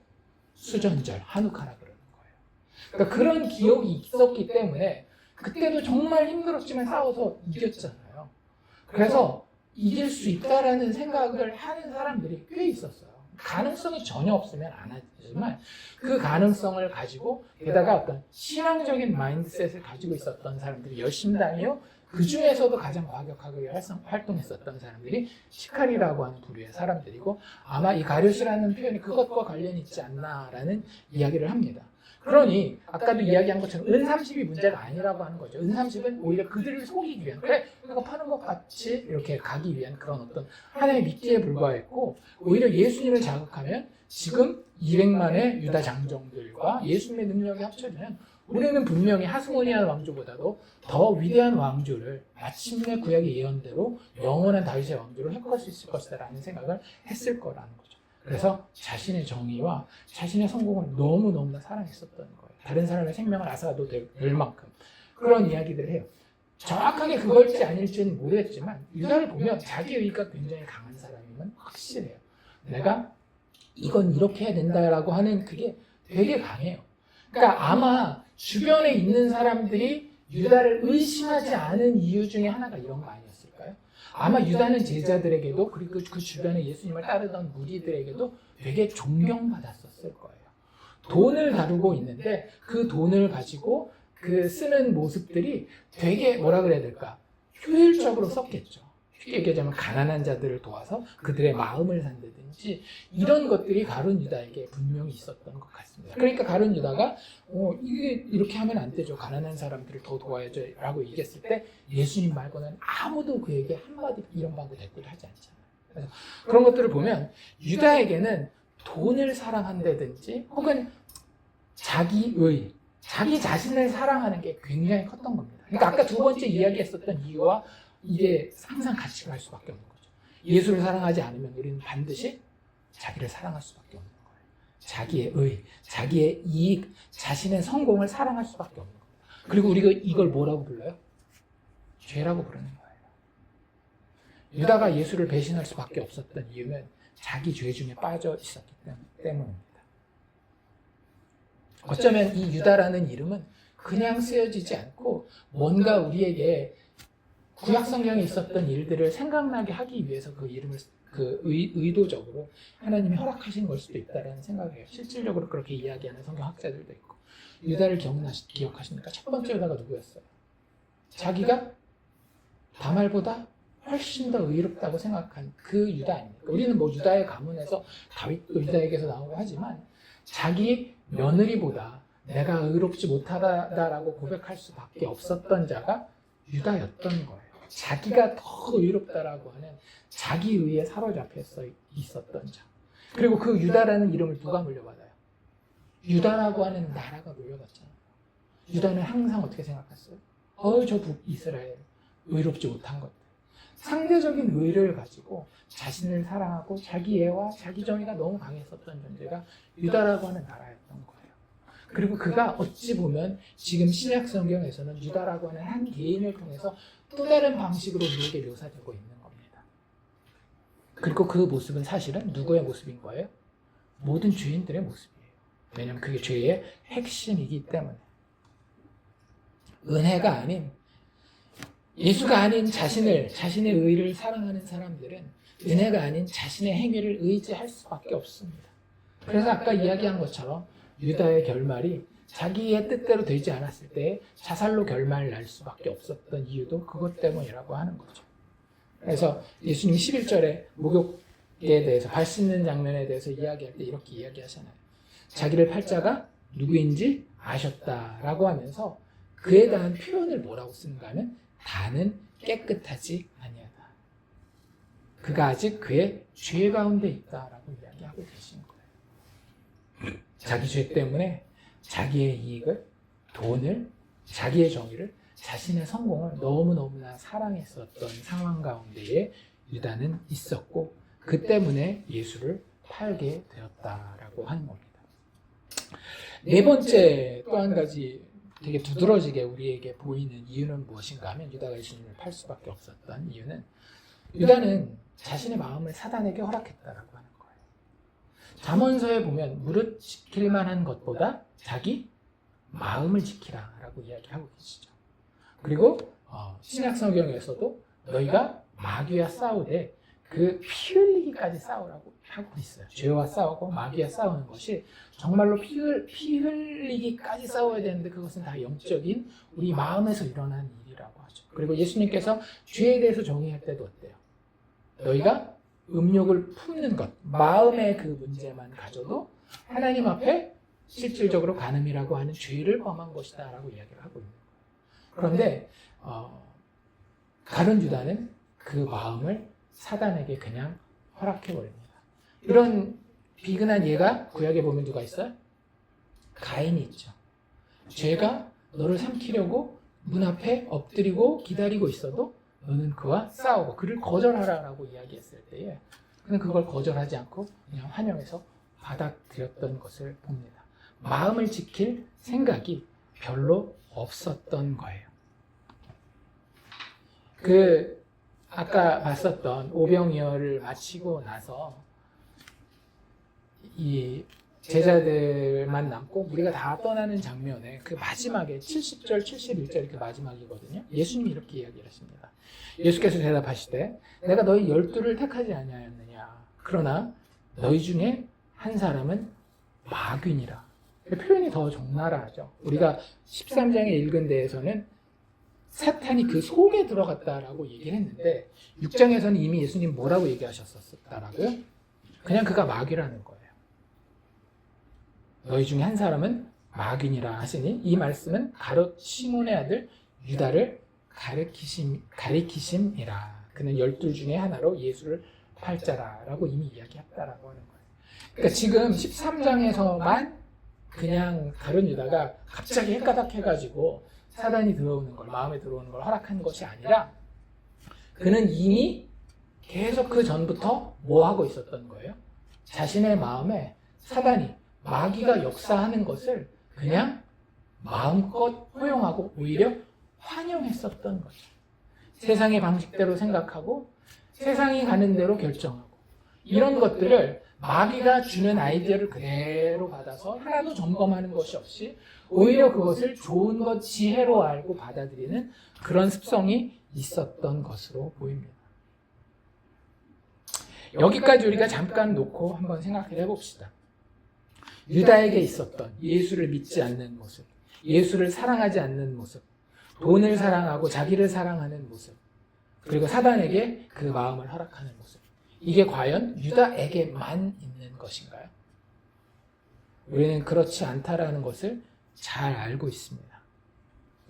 수전절, 하누카라 그러는 거예요. 그러니까 그런 기억이 있었기 때문에 그때도 정말 힘들었지만 싸워서 이겼잖아요. 그래서 이길 수 있다라는 생각을 하는 사람들이 꽤 있었어요. 가능성이 전혀 없으면 안 하지만 그 가능성을 가지고 게다가 어떤 신앙적인 마인드셋을 가지고 있었던 사람들이 열심당이요. 그 중에서도 가장 과격하게 활동했었던 사람들이 시카리라고 하는 부류의 사람들이고 아마 이 가룟이라는 표현이 그것과 관련이 있지 않나라는 이야기를 합니다. 그러니 아까도 이야기한 것처럼 은30이 문제가 아니라고 하는 거죠. 은30은 오히려 그들을 속이기 위한, 그래 내가 파는 것 같이 이렇게 가기 위한 그런 어떤 하나의 미끼에 불과했고, 오히려 예수님을 자극하면 지금 200만의 유다 장정들과 예수님의 능력이 합쳐지면 우리는 분명히 하스모니아 왕조보다도 더 위대한 왕조를 마침내 구약의 예언대로 영원한 다윗의 왕조를 회복할 수 있을 것이다라는 생각을 했을 거라는 거죠. 그래서 자신의 정의와 자신의 성공을 너무너무나 사랑했었던 거예요. 다른 사람의 생명을 앗아도 될 만큼 그런 이야기들을 해요. 정확하게 그걸지 아닐지는 모르겠지만 유다를 보면 자기 의의가 굉장히 강한 사람이면 확실해요. 내가 이건 이렇게 해야 된다라고 하는 그게 되게 강해요. 그러니까 아마 주변에 있는 사람들이 유다를 의심하지 않은 이유 중에 하나가 이런 거 아니었을까요? 아마 유다는 제자들에게도 그리고 그 주변에 예수님을 따르던 무리들에게도 되게 존경받았었을 거예요. 돈을 다루고 있는데 그 돈을 가지고 그 쓰는 모습들이 되게 뭐라 그래야 될까? 효율적으로 썼겠죠. 쉽게 얘기하자면 가난한 자들을 도와서 그들의 마음을 산다든지 이런 것들이 가룟 유다에게 분명히 있었던 것 같습니다. 그러니까 가룟 유다가 이게 이렇게 하면 안 되죠. 가난한 사람들을 더 도와야죠 라고 얘기했을 때 예수님 말고는 아무도 그에게 한마디 이런 방구 대꾸를 하지 않잖아요. 그래서 그런 것들을 보면 유다에게는 돈을 사랑한다든지 혹은 자기의 자기 자신을 사랑하는 게 굉장히 컸던 겁니다. 그러니까 아까 두 번째 이야기했었던 이유와 이게 항상 같이 갈 수밖에 없는 거죠. 예수를 사랑하지 않으면 우리는 반드시 자기를 사랑할 수밖에 없는 거예요. 자기의 의, 자기의 이익, 자신의 성공을 사랑할 수밖에 없는 거예요. 그리고 우리가 이걸 뭐라고 불러요? 죄라고 부르는 거예요. 유다가 예수를 배신할 수밖에 없었던 이유는 자기 죄 중에 빠져 있었기 때문입니다. 어쩌면 이 유다라는 이름은 그냥 쓰여지지 않고 뭔가 우리에게 구약 성경에 있었던 일들을 생각나게 하기 위해서 그 이름을 의도적으로 하나님이 허락하신 걸 수도 있다는 생각을 해요. 실질적으로 그렇게 이야기하는 성경학자들도 있고. 유다를 기억하십니까? 첫 번째 유다가 누구였어요? 자기가 다말보다 훨씬 더 의롭다고 생각한 그 유다 아닙니까? 우리는 뭐 유다의 가문에서 다윗도 유다에게서 나오고 하지만 자기 며느리보다 내가 의롭지 못하다라고 고백할 수밖에 없었던 자가 유다였던 거예요. 자기가 더 의롭다라고 하는 자기 의에 사로잡혀 있었던 자. 그리고 그 유다라는 이름을 누가 물려받아요? 유다라고 하는 나라가 물려받잖아요. 유다는 항상 어떻게 생각했어요? 저 북이스라엘 의롭지 못한 것들. 상대적인 의를 가지고 자신을 사랑하고 자기 애와 자기 정의가 너무 강했었던 존재가 유다라고 하는 나라였던 거예요. 그리고 그가 어찌 보면 지금 신약 성경에서는 유다라고 하는 한 개인을 통해서 또 다른 방식으로 우리에게 묘사되고 있는 겁니다. 그리고 그 모습은 사실은 누구의 모습인 거예요? 모든 죄인들의 모습이에요. 왜냐하면 그게 죄의 핵심이기 때문에. 은혜가 아닌 예수가 아닌 자신의 의를 사랑하는 사람들은 은혜가 아닌 자신의 행위를 의지할 수밖에 없습니다. 그래서 아까 이야기한 것처럼 유다의 결말이 자기의 뜻대로 되지 않았을 때 자살로 결말을 날 수밖에 없었던 이유도 그것 때문이라고 하는 거죠. 그래서 예수님 11절에 목욕에 대해서 발 씻는 장면에 대해서 이야기할 때 이렇게 이야기하잖아요. 자기를 팔자가 누구인지 아셨다라고 하면서 그에 대한 표현을 뭐라고 쓰는가 하면 다는 깨끗하지 아니하다. 그가 아직 그의 죄 가운데 있다라고 이야기하고 계신 거예요. 자기 죄 때문에 자기의 이익을, 돈을, 자기의 정의를, 자신의 성공을 너무너무나 사랑했었던 상황 가운데에 유다는 있었고 그 때문에 예수를 팔게 되었다라고 하는 겁니다. 네 번째 또 한 가지 되게 두드러지게 우리에게 보이는 이유는 무엇인가 하면 유다가 예수님을 팔 수밖에 없었던 이유는 유다는 자신의 마음을 사단에게 허락했다라고 하는 거예요. 잠언서에 보면 무릇 지킬 만한 것보다 자기 마음을 지키라라고 이야기하고 계시죠. 그리고 신약 성경에서도 너희가 마귀와 싸우되 그 피 흘리기까지 싸우라고 하고 있어요. 죄와 싸우고 마귀와 싸우는 것이 정말로 피 흘리기까지 싸워야 되는데 그것은 다 영적인 우리 마음에서 일어나는 일이라고 하죠. 그리고 예수님께서 죄에 대해서 정의할 때도 어때요? 너희가 음욕을 품는 것, 마음의 그 문제만 가져도 하나님 앞에 실질적으로 간음이라고 하는 죄를 범한 것이다 라고 이야기를 하고 있는 거예요. 그런데 가룟 유다는 그 마음을 사단에게 그냥 허락해버립니다. 이런 비근한 예가 구약에 보면 누가 있어요? 가인이 있죠. 죄가 너를 삼키려고 문 앞에 엎드리고 기다리고 있어도 너는 그와 싸우고 그를 거절하라라고 이야기했을 때에 그는 그걸 거절하지 않고 그냥 환영해서 받아들였던 것을 봅니다. 마음을 지킬 생각이 별로 없었던 거예요. 아까 봤었던 오병이어를 마치고 나서 이 제자들만 남고 우리가 다 떠나는 장면에 그 마지막에 70절, 71절 그 마지막이거든요. 예수님이 이렇게 이야기를 하십니다. 예수께서 대답하시되 내가 너희 12를 택하지 아니하였느냐. 그러나 너희 중에 한 사람은 마귀니라. 표현이 더 적나라하죠. 우리가 13장에 읽은 데에서는 사탄이 그 속에 들어갔다라고 얘기를 했는데 6장에서는 이미 예수님 뭐라고 얘기하셨었다라고요? 그냥 그가 마귀라는 거예요. 너희 중에 한 사람은 마귀니라 하시니 이 말씀은 가룟 시몬의 아들 유다를 가리키심이라. 그는 12 중에 하나로 예수를 팔자라라고 이미 이야기했다라고 하는 거예요. 그러니까 지금 13장에서만 그냥 가룟 유다가 갑자기 헷가닥해가지고 사단이 들어오는 걸, 마음에 들어오는 걸 허락한 것이 아니라 그는 이미 계속 그 전부터 뭐 하고 있었던 거예요? 자신의 마음에 사단이 마귀가 역사하는 것을 그냥 마음껏 허용하고 오히려 환영했었던 거죠. 세상의 방식대로 생각하고 세상이 가는 대로 결정하고 이런 것들을 마귀가 주는 아이디어를 그대로 받아서 하나도 점검하는 것이 없이 오히려 그것을 좋은 것, 지혜로 알고 받아들이는 그런 습성이 있었던 것으로 보입니다. 여기까지 우리가 잠깐 놓고 한번 생각을 해봅시다. 유다에게 있었던 예수를 믿지 않는 모습, 예수를 사랑하지 않는 모습, 돈을 사랑하고 자기를 사랑하는 모습, 그리고 사단에게 그 마음을 허락하는 모습. 이게 과연 유다에게만 있는 것인가요? 우리는 그렇지 않다라는 것을 잘 알고 있습니다.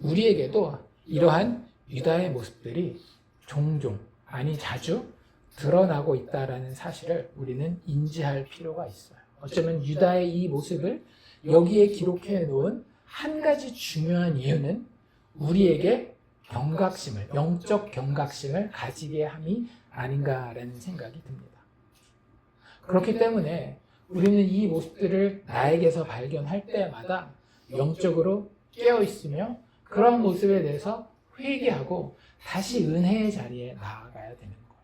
우리에게도 이러한 유다의 모습들이 종종, 아니 자주 드러나고 있다라는 사실을 우리는 인지할 필요가 있어요. 어쩌면 유다의 이 모습을 여기에 기록해 놓은 한 가지 중요한 이유는 우리에게 경각심을, 영적 경각심을 가지게 함이 아닌가라는 생각이 듭니다. 그렇기 때문에 우리는 이 모습들을 나에게서 발견할 때마다 영적으로 깨어있으며 그런 모습에 대해서 회개하고 다시 은혜의 자리에 나아가야 되는 거예요.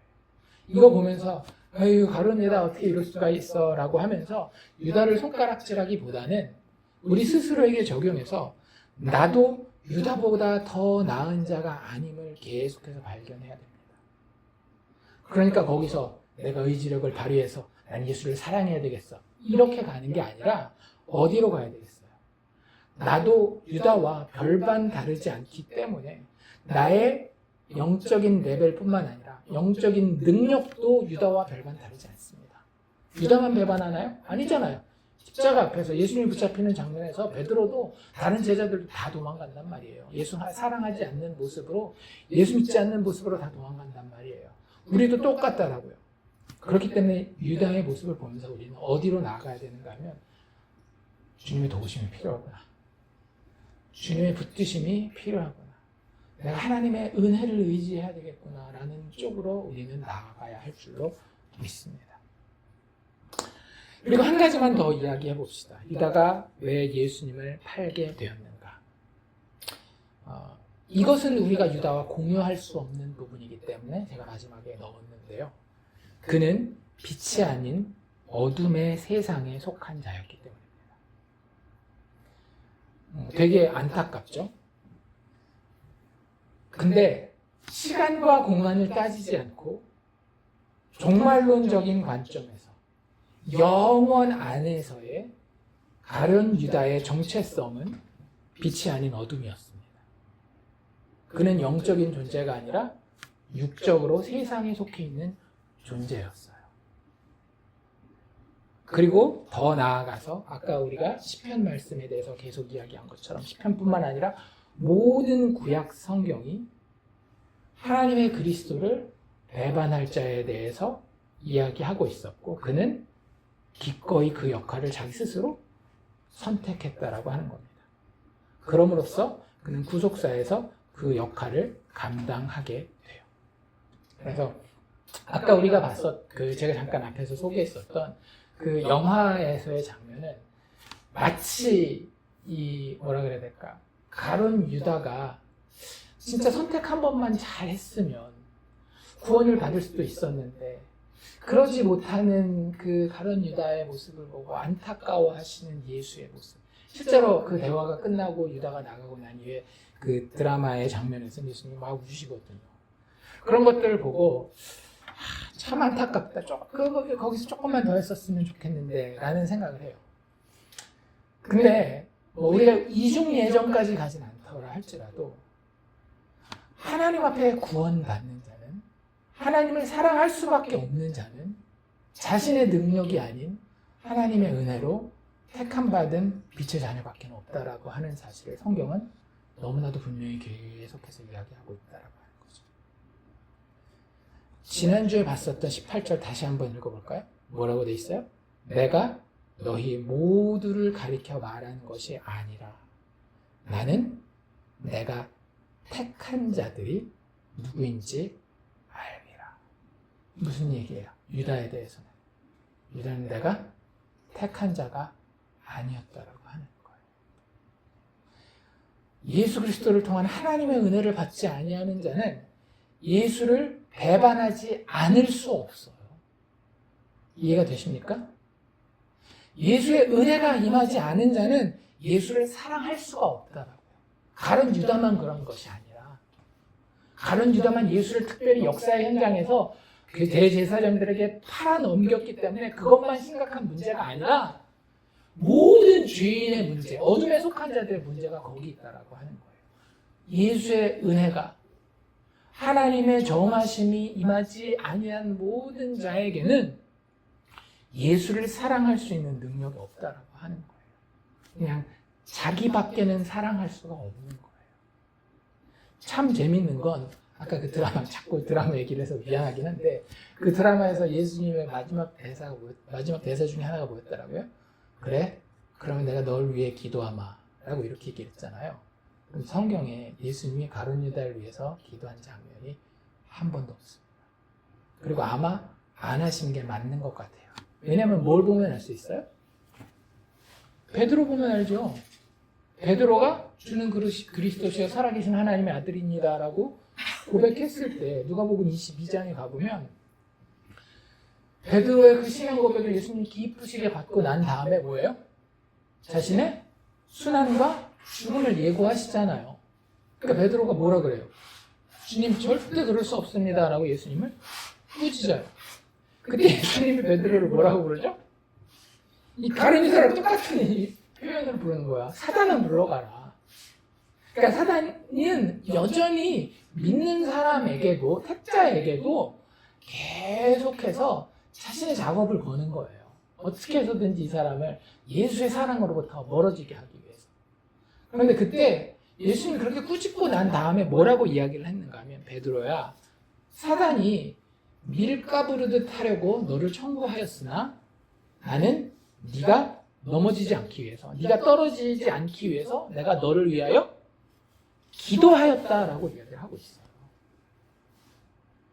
이거 보면서 아유 가룟 유다 어떻게 이럴 수가 있어 라고 하면서 유다를 손가락질하기보다는 우리 스스로에게 적용해서 나도 유다보다 더 나은 자가 아님을 계속해서 발견해야 됩니다. 그러니까 거기서 내가 의지력을 발휘해서 난 예수를 사랑해야 되겠어 이렇게 가는 게 아니라 어디로 가야 되겠어요? 나도 유다와 별반 다르지 않기 때문에 나의 영적인 레벨뿐만 아니라 영적인 능력도 유다와 별반 다르지 않습니다. 유다만 배반하나요? 아니잖아요. 십자가 앞에서 예수님이 붙잡히는 장면에서 베드로도 다른 제자들도 다 도망간단 말이에요. 예수 사랑하지 않는 모습으로, 예수 믿지 않는 모습으로 다 도망간단 말이에요. 우리도 똑같다라고요. 그렇기 때문에 유다의 모습을 보면서 우리는 어디로 나아가야 되는가 하면 주님의 도우심이 필요하구나. 주님의 붙드심이 필요하구나. 내가 하나님의 은혜를 의지해야 되겠구나 라는 쪽으로 우리는 나아가야 할 줄로 믿습니다. 그리고 한 가지만 더 이야기해 봅시다. 유다가 왜 예수님을 팔게 되었는가? 이것은 우리가 유다와 공유할 수 없는 부분이기 때문에 제가 마지막에 넣었는데요. 그는 빛이 아닌 어둠의 세상에 속한 자였기 때문입니다. 되게 안타깝죠? 근데 시간과 공간을 따지지 않고 종말론적인 관점에서 영원 안에서의 가룟 유다의 정체성은 빛이 아닌 어둠이었습니다. 그는 영적인 존재가 아니라 육적으로 세상에 속해 있는 존재였어요. 그리고 더 나아가서 아까 우리가 시편 말씀에 대해서 계속 이야기한 것처럼 시편뿐만 아니라 모든 구약 성경이 하나님의 그리스도를 배반할 자에 대해서 이야기하고 있었고 그는 기꺼이 그 역할을 자기 스스로 선택했다라고 하는 겁니다. 그럼으로써 그는 구속사에서 그 역할을 감당하게 돼요. 그래서 아까 우리가 제가 잠깐 앞에서 소개했었던 그 영화에서의 장면은 마치 뭐라 그래야 될까? 가룟 유다가 진짜 선택 한 번만 잘 했으면 구원을 받을 수도 있었는데 그러지 못하는 그 가룟 유다의 모습을 보고 안타까워하시는 예수의 모습. 실제로 그 대화가 끝나고 유다가 나가고 난 이후에 그 드라마의 장면에서 예수님이 막 우시거든요. 그런 것들을 보고 참 안타깝다. 거기서 조금만 더 했었으면 좋겠는데 라는 생각을 해요. 근데 우리가 이중 예정까지 가진 않더라 할지라도 하나님 앞에 구원받는 자는 하나님을 사랑할 수밖에 없는 자는 자신의 능력이 아닌 하나님의 은혜로 택함받은 빛의 자녀밖에 없다라고 하는 사실을 성경은 너무나도 분명히 계속해서 이야기하고 있다라고 하는 거죠. 지난주에 봤었던 18절 다시 한번 읽어볼까요? 뭐라고 돼 있어요? 내가 너희 모두를 가리켜 말하는 것이 아니라 나는 내가 택한 자들이 누구인지 알미라. 무슨 얘기예요? 유다에 대해서는. 유다는 내가 택한 자가 아니었다라고 하는 거예요. 예수 그리스도를 통한 하나님의 은혜를 받지 아니하는 자는 예수를 배반하지 않을 수 없어요. 이해가 되십니까? 예수의 은혜가 임하지 않은 자는 예수를 사랑할 수가 없다라고요. 가룟 유다만 그런 것이 아니라 가룟 유다만 예수를 특별히 역사의 현장에서 그 대제사장들에게 팔아넘겼기 때문에 그것만 심각한 문제가 아니라 모든 죄인의 문제, 어둠에 속한 자들의 문제가 거기 있다라고 하는 거예요. 예수의 은혜가 하나님의 정하심이 임하지 아니한 모든 자에게는 예수를 사랑할 수 있는 능력이 없다라고 하는 거예요. 그냥 자기밖에는 사랑할 수가 없는 거예요. 참 재밌는 건 아까 그 자꾸 드라마 얘기를 해서 미안하긴 한데 그 드라마에서 예수님의 마지막 대사 중에 하나가 뭐였더라고요? 그래? 그러면 내가 널 위해 기도하마 라고 이렇게 얘기했잖아요. 그럼 성경에 예수님이 가룟 유다를 위해서 기도한 장면이 한 번도 없습니다. 그리고 아마 안 하신 게 맞는 것 같아요. 왜냐하면 뭘 보면 알 수 있어요? 베드로 보면 알죠. 베드로가 주는 그리스도시여 살아계신 하나님의 아들입니다 라고 고백했을 때 누가복음 22장에 가보면 베드로의 그 신앙 고백을 예수님이 기쁘시게 받고 난 다음에 뭐예요? 자신의 순환과 죽음을 예고하시잖아요. 그러니까 베드로가 뭐라 그래요? 주님 절대 그럴 수 없습니다 라고 예수님을 꾸짖어요. 그때 예수님이 베드로를 뭐라고 부르죠? 이 가룟 유다랑 똑같은 이 표현을 부르는 거야. 사단은 물러가라. 그러니까 사단은 여전히 믿는 사람에게도 택자에게도 계속해서 자신의 작업을 거는 거예요. 어떻게 해서든지 이 사람을 예수의 사랑으로부터 멀어지게 하기 위해서. 그런데 그때 예수님이 그렇게 꾸짖고 난 다음에 뭐라고 이야기를 했는가 하면 베드로야 사단이 밀가 부르듯 하려고 너를 청구하였으나 나는 네가 넘어지지 않기 위해서 네가 떨어지지 않기 위해서 내가 너를 위하여 기도하였다라고 이야기를 하고 있어요.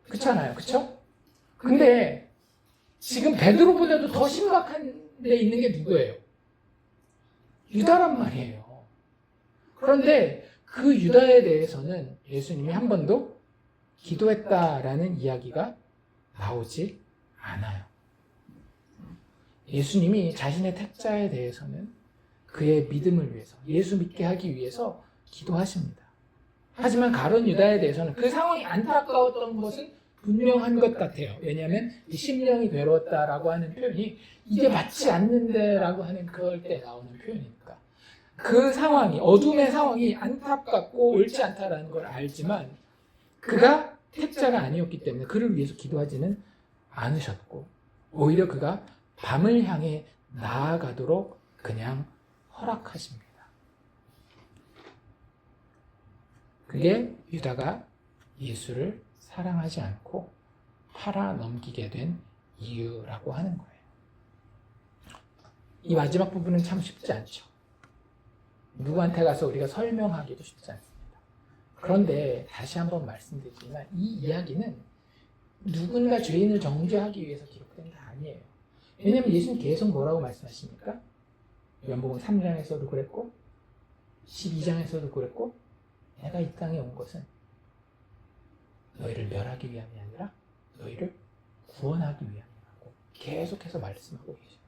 그렇잖아요. 그렇죠? 근데 지금 베드로보다도 더 심각한 데 있는 게 누구예요? 유다란 말이에요. 그런데 그 유다에 대해서는 예수님이 한 번도 기도했다라는 이야기가 나오지 않아요. 예수님이 자신의 택자에 대해서는 그의 믿음을 위해서, 예수 믿게 하기 위해서 기도하십니다. 하지만 가룟 유다에 대해서는 그 상황이 안타까웠던 것은 분명한 것 같아요. 왜냐하면 심령이 괴로웠다라고 하는 표현이 이게 맞지 않는데 라고 하는 그럴 때 나오는 표현이니까. 그 상황이, 어둠의 상황이 안타깝고 옳지 않다라는 걸 알지만 그가 택자가 아니었기 때문에 그를 위해서 기도하지는 않으셨고 오히려 그가 밤을 향해 나아가도록 그냥 허락하십니다. 그게 유다가 예수를 사랑하지 않고 팔아 넘기게 된 이유라고 하는 거예요. 이 마지막 부분은 참 쉽지 않죠. 누구한테 가서 우리가 설명하기도 쉽지 않습니다. 그런데 다시 한번 말씀드리지만 이 이야기는 누군가 죄인을 정죄하기 위해서 기록된 게 아니에요. 왜냐하면 예수님 계속 뭐라고 말씀하십니까? 요한복음 3장에서도 그랬고 12장에서도 그랬고 내가 이 땅에 온 것은 너희를 멸하기 위함이 아니라 너희를 구원하기 위함이라고 계속해서 말씀하고 계셔요.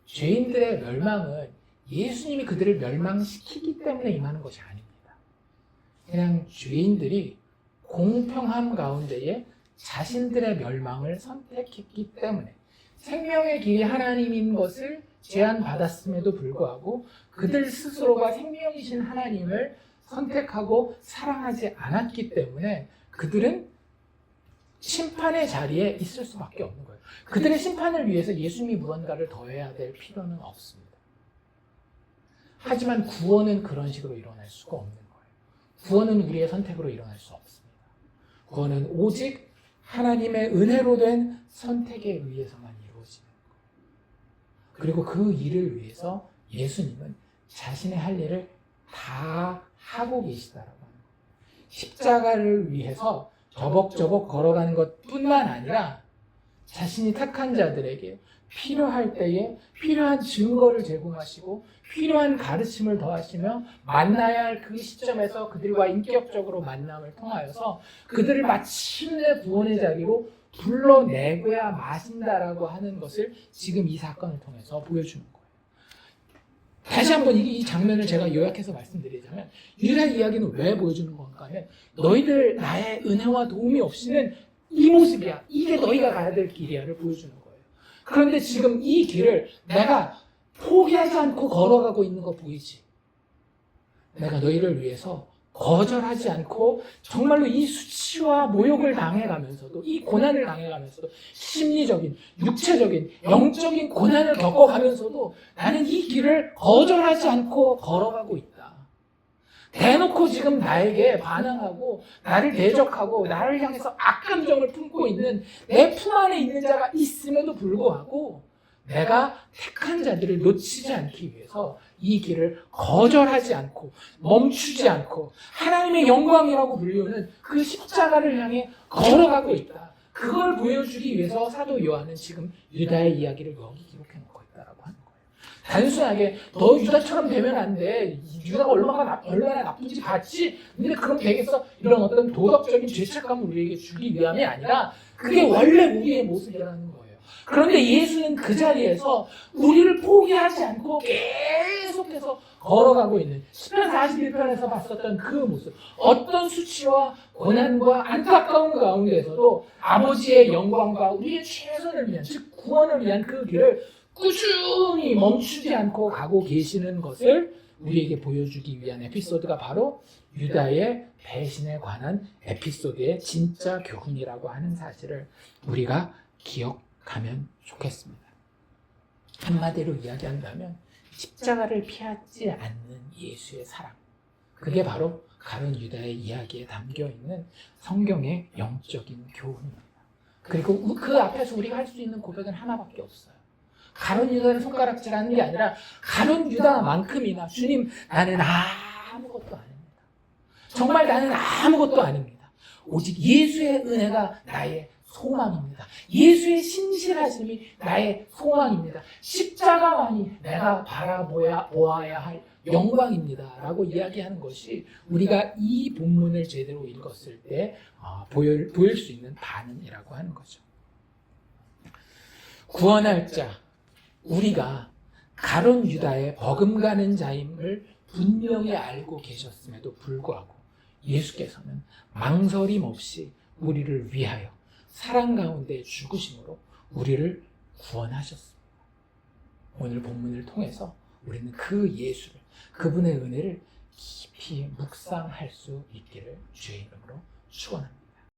죄인들의 멸망은 예수님이 그들을 멸망시키기 때문에 임하는 것이 아닙니다. 그냥 죄인들이 공평함 가운데에 자신들의 멸망을 선택했기 때문에 생명의 길이 하나님인 것을 제안받았음에도 불구하고 그들 스스로가 생명이신 하나님을 선택하고 사랑하지 않았기 때문에 그들은 심판의 자리에 있을 수밖에 없는 거예요. 그들의 심판을 위해서 예수님이 무언가를 더해야 될 필요는 없습니다. 하지만 구원은 그런 식으로 일어날 수가 없는 거예요. 구원은 우리의 선택으로 일어날 수 없습니다. 구원은 오직 하나님의 은혜로 된 선택에 의해서만 이루어지는 거예요. 그리고 그 일을 위해서 예수님은 자신의 할 일을 다 하고 계시다라고 하는 거예요. 십자가를 위해서 저벅저벅 걸어가는 것뿐만 아니라 자신이 택한 자들에게 필요할 때에 필요한 증거를 제공하시고 필요한 가르침을 더하시며 만나야 할 그 시점에서 그들과 인격적으로 만남을 통하여서 그들을 마침내 구원의 자리로 불러내고야 마신다라고 하는 것을 지금 이 사건을 통해서 보여주는 거예요. 다시 한번 이 장면을 제가 요약해서 말씀드리자면 유다 이야기는 왜 보여주는 건가 하면 너희들 나의 은혜와 도움이 없이는 이 모습이야. 이게 너희가 가야 될 길이야를 보여주는 거예요. 그런데 지금 이 길을 내가 포기하지 않고 걸어가고 있는 거 보이지? 내가 너희를 위해서 거절하지 않고 정말로 이 수치와 모욕을 당해가면서도 이 고난을 당해가면서도 심리적인, 육체적인, 영적인 고난을 겪어가면서도 나는 이 길을 거절하지 않고 걸어가고 있다. 대놓고 지금 나에게 반항하고 나를 대적하고 나를 향해서 악감정을 품고 있는 내 품 안에 있는 자가 있음에도 불구하고 내가 택한 자들을 놓치지 않기 위해서 이 길을 거절하지 않고 멈추지 않고 하나님의 영광이라고 불리우는 그 십자가를 향해 걸어가고 있다. 그걸 보여주기 위해서 사도 요한은 지금 유다의 이야기를 여기 기록해놓고 있다라고 하는 거예요. 단순하게 너 유다처럼 되면 안 돼. 유다가 얼마나 나쁜지 봤지? 근데 그럼 되겠어? 이런 어떤 도덕적인 죄책감을 우리에게 주기 위함이 아니라 그게 원래 우리의 모습이라는 거예요. 그런데 예수는 그 자리에서 우리를 포기하지 않고 계속해서 걸어가고 있는 시편 41편에서 봤었던 그 모습, 어떤 수치와 고난과 안타까운 가운데서도 아버지의 영광과 우리의 최선을 위한, 즉 구원을 위한 그 길을 꾸준히 멈추지 않고 가고 계시는 것을 우리에게 보여주기 위한 에피소드가 바로 유다의 배신에 관한 에피소드의 진짜 교훈이라고 하는 사실을 우리가 기억하면 좋겠습니다. 한마디로 이야기한다면 십자가를 피하지 않는 예수의 사랑, 그게 바로 가룟 유다의 이야기에 담겨있는 성경의 영적인 교훈입니다. 그리고 그 앞에서 우리가 할 수 있는 고백은 하나밖에 없어요. 가룟 유다를 손가락질하는 게 아니라 가룟 유다만큼이나 주님, 나는 아무것도 아닙니다. 정말 나는 아무것도 아닙니다. 오직 예수의 은혜가 나의 소망입니다. 예수의 신실하심이 나의 소망입니다. 십자가만이 내가 바라보아야 할 영광입니다. 라고 이야기하는 것이 우리가 이 본문을 제대로 읽었을 때 보일 수 있는 반응이라고 하는 거죠. 구원할 자, 우리가 가룟 유다의 버금가는 자임을 분명히 알고 계셨음에도 불구하고 예수께서는 망설임 없이 우리를 위하여 사랑 가운데 죽으심으로 우리를 구원하셨습니다. 오늘 본문을 통해서 우리는 그 예수를, 그분의 은혜를 깊이 묵상할 수 있기를 주의 이름으로 축원합니다.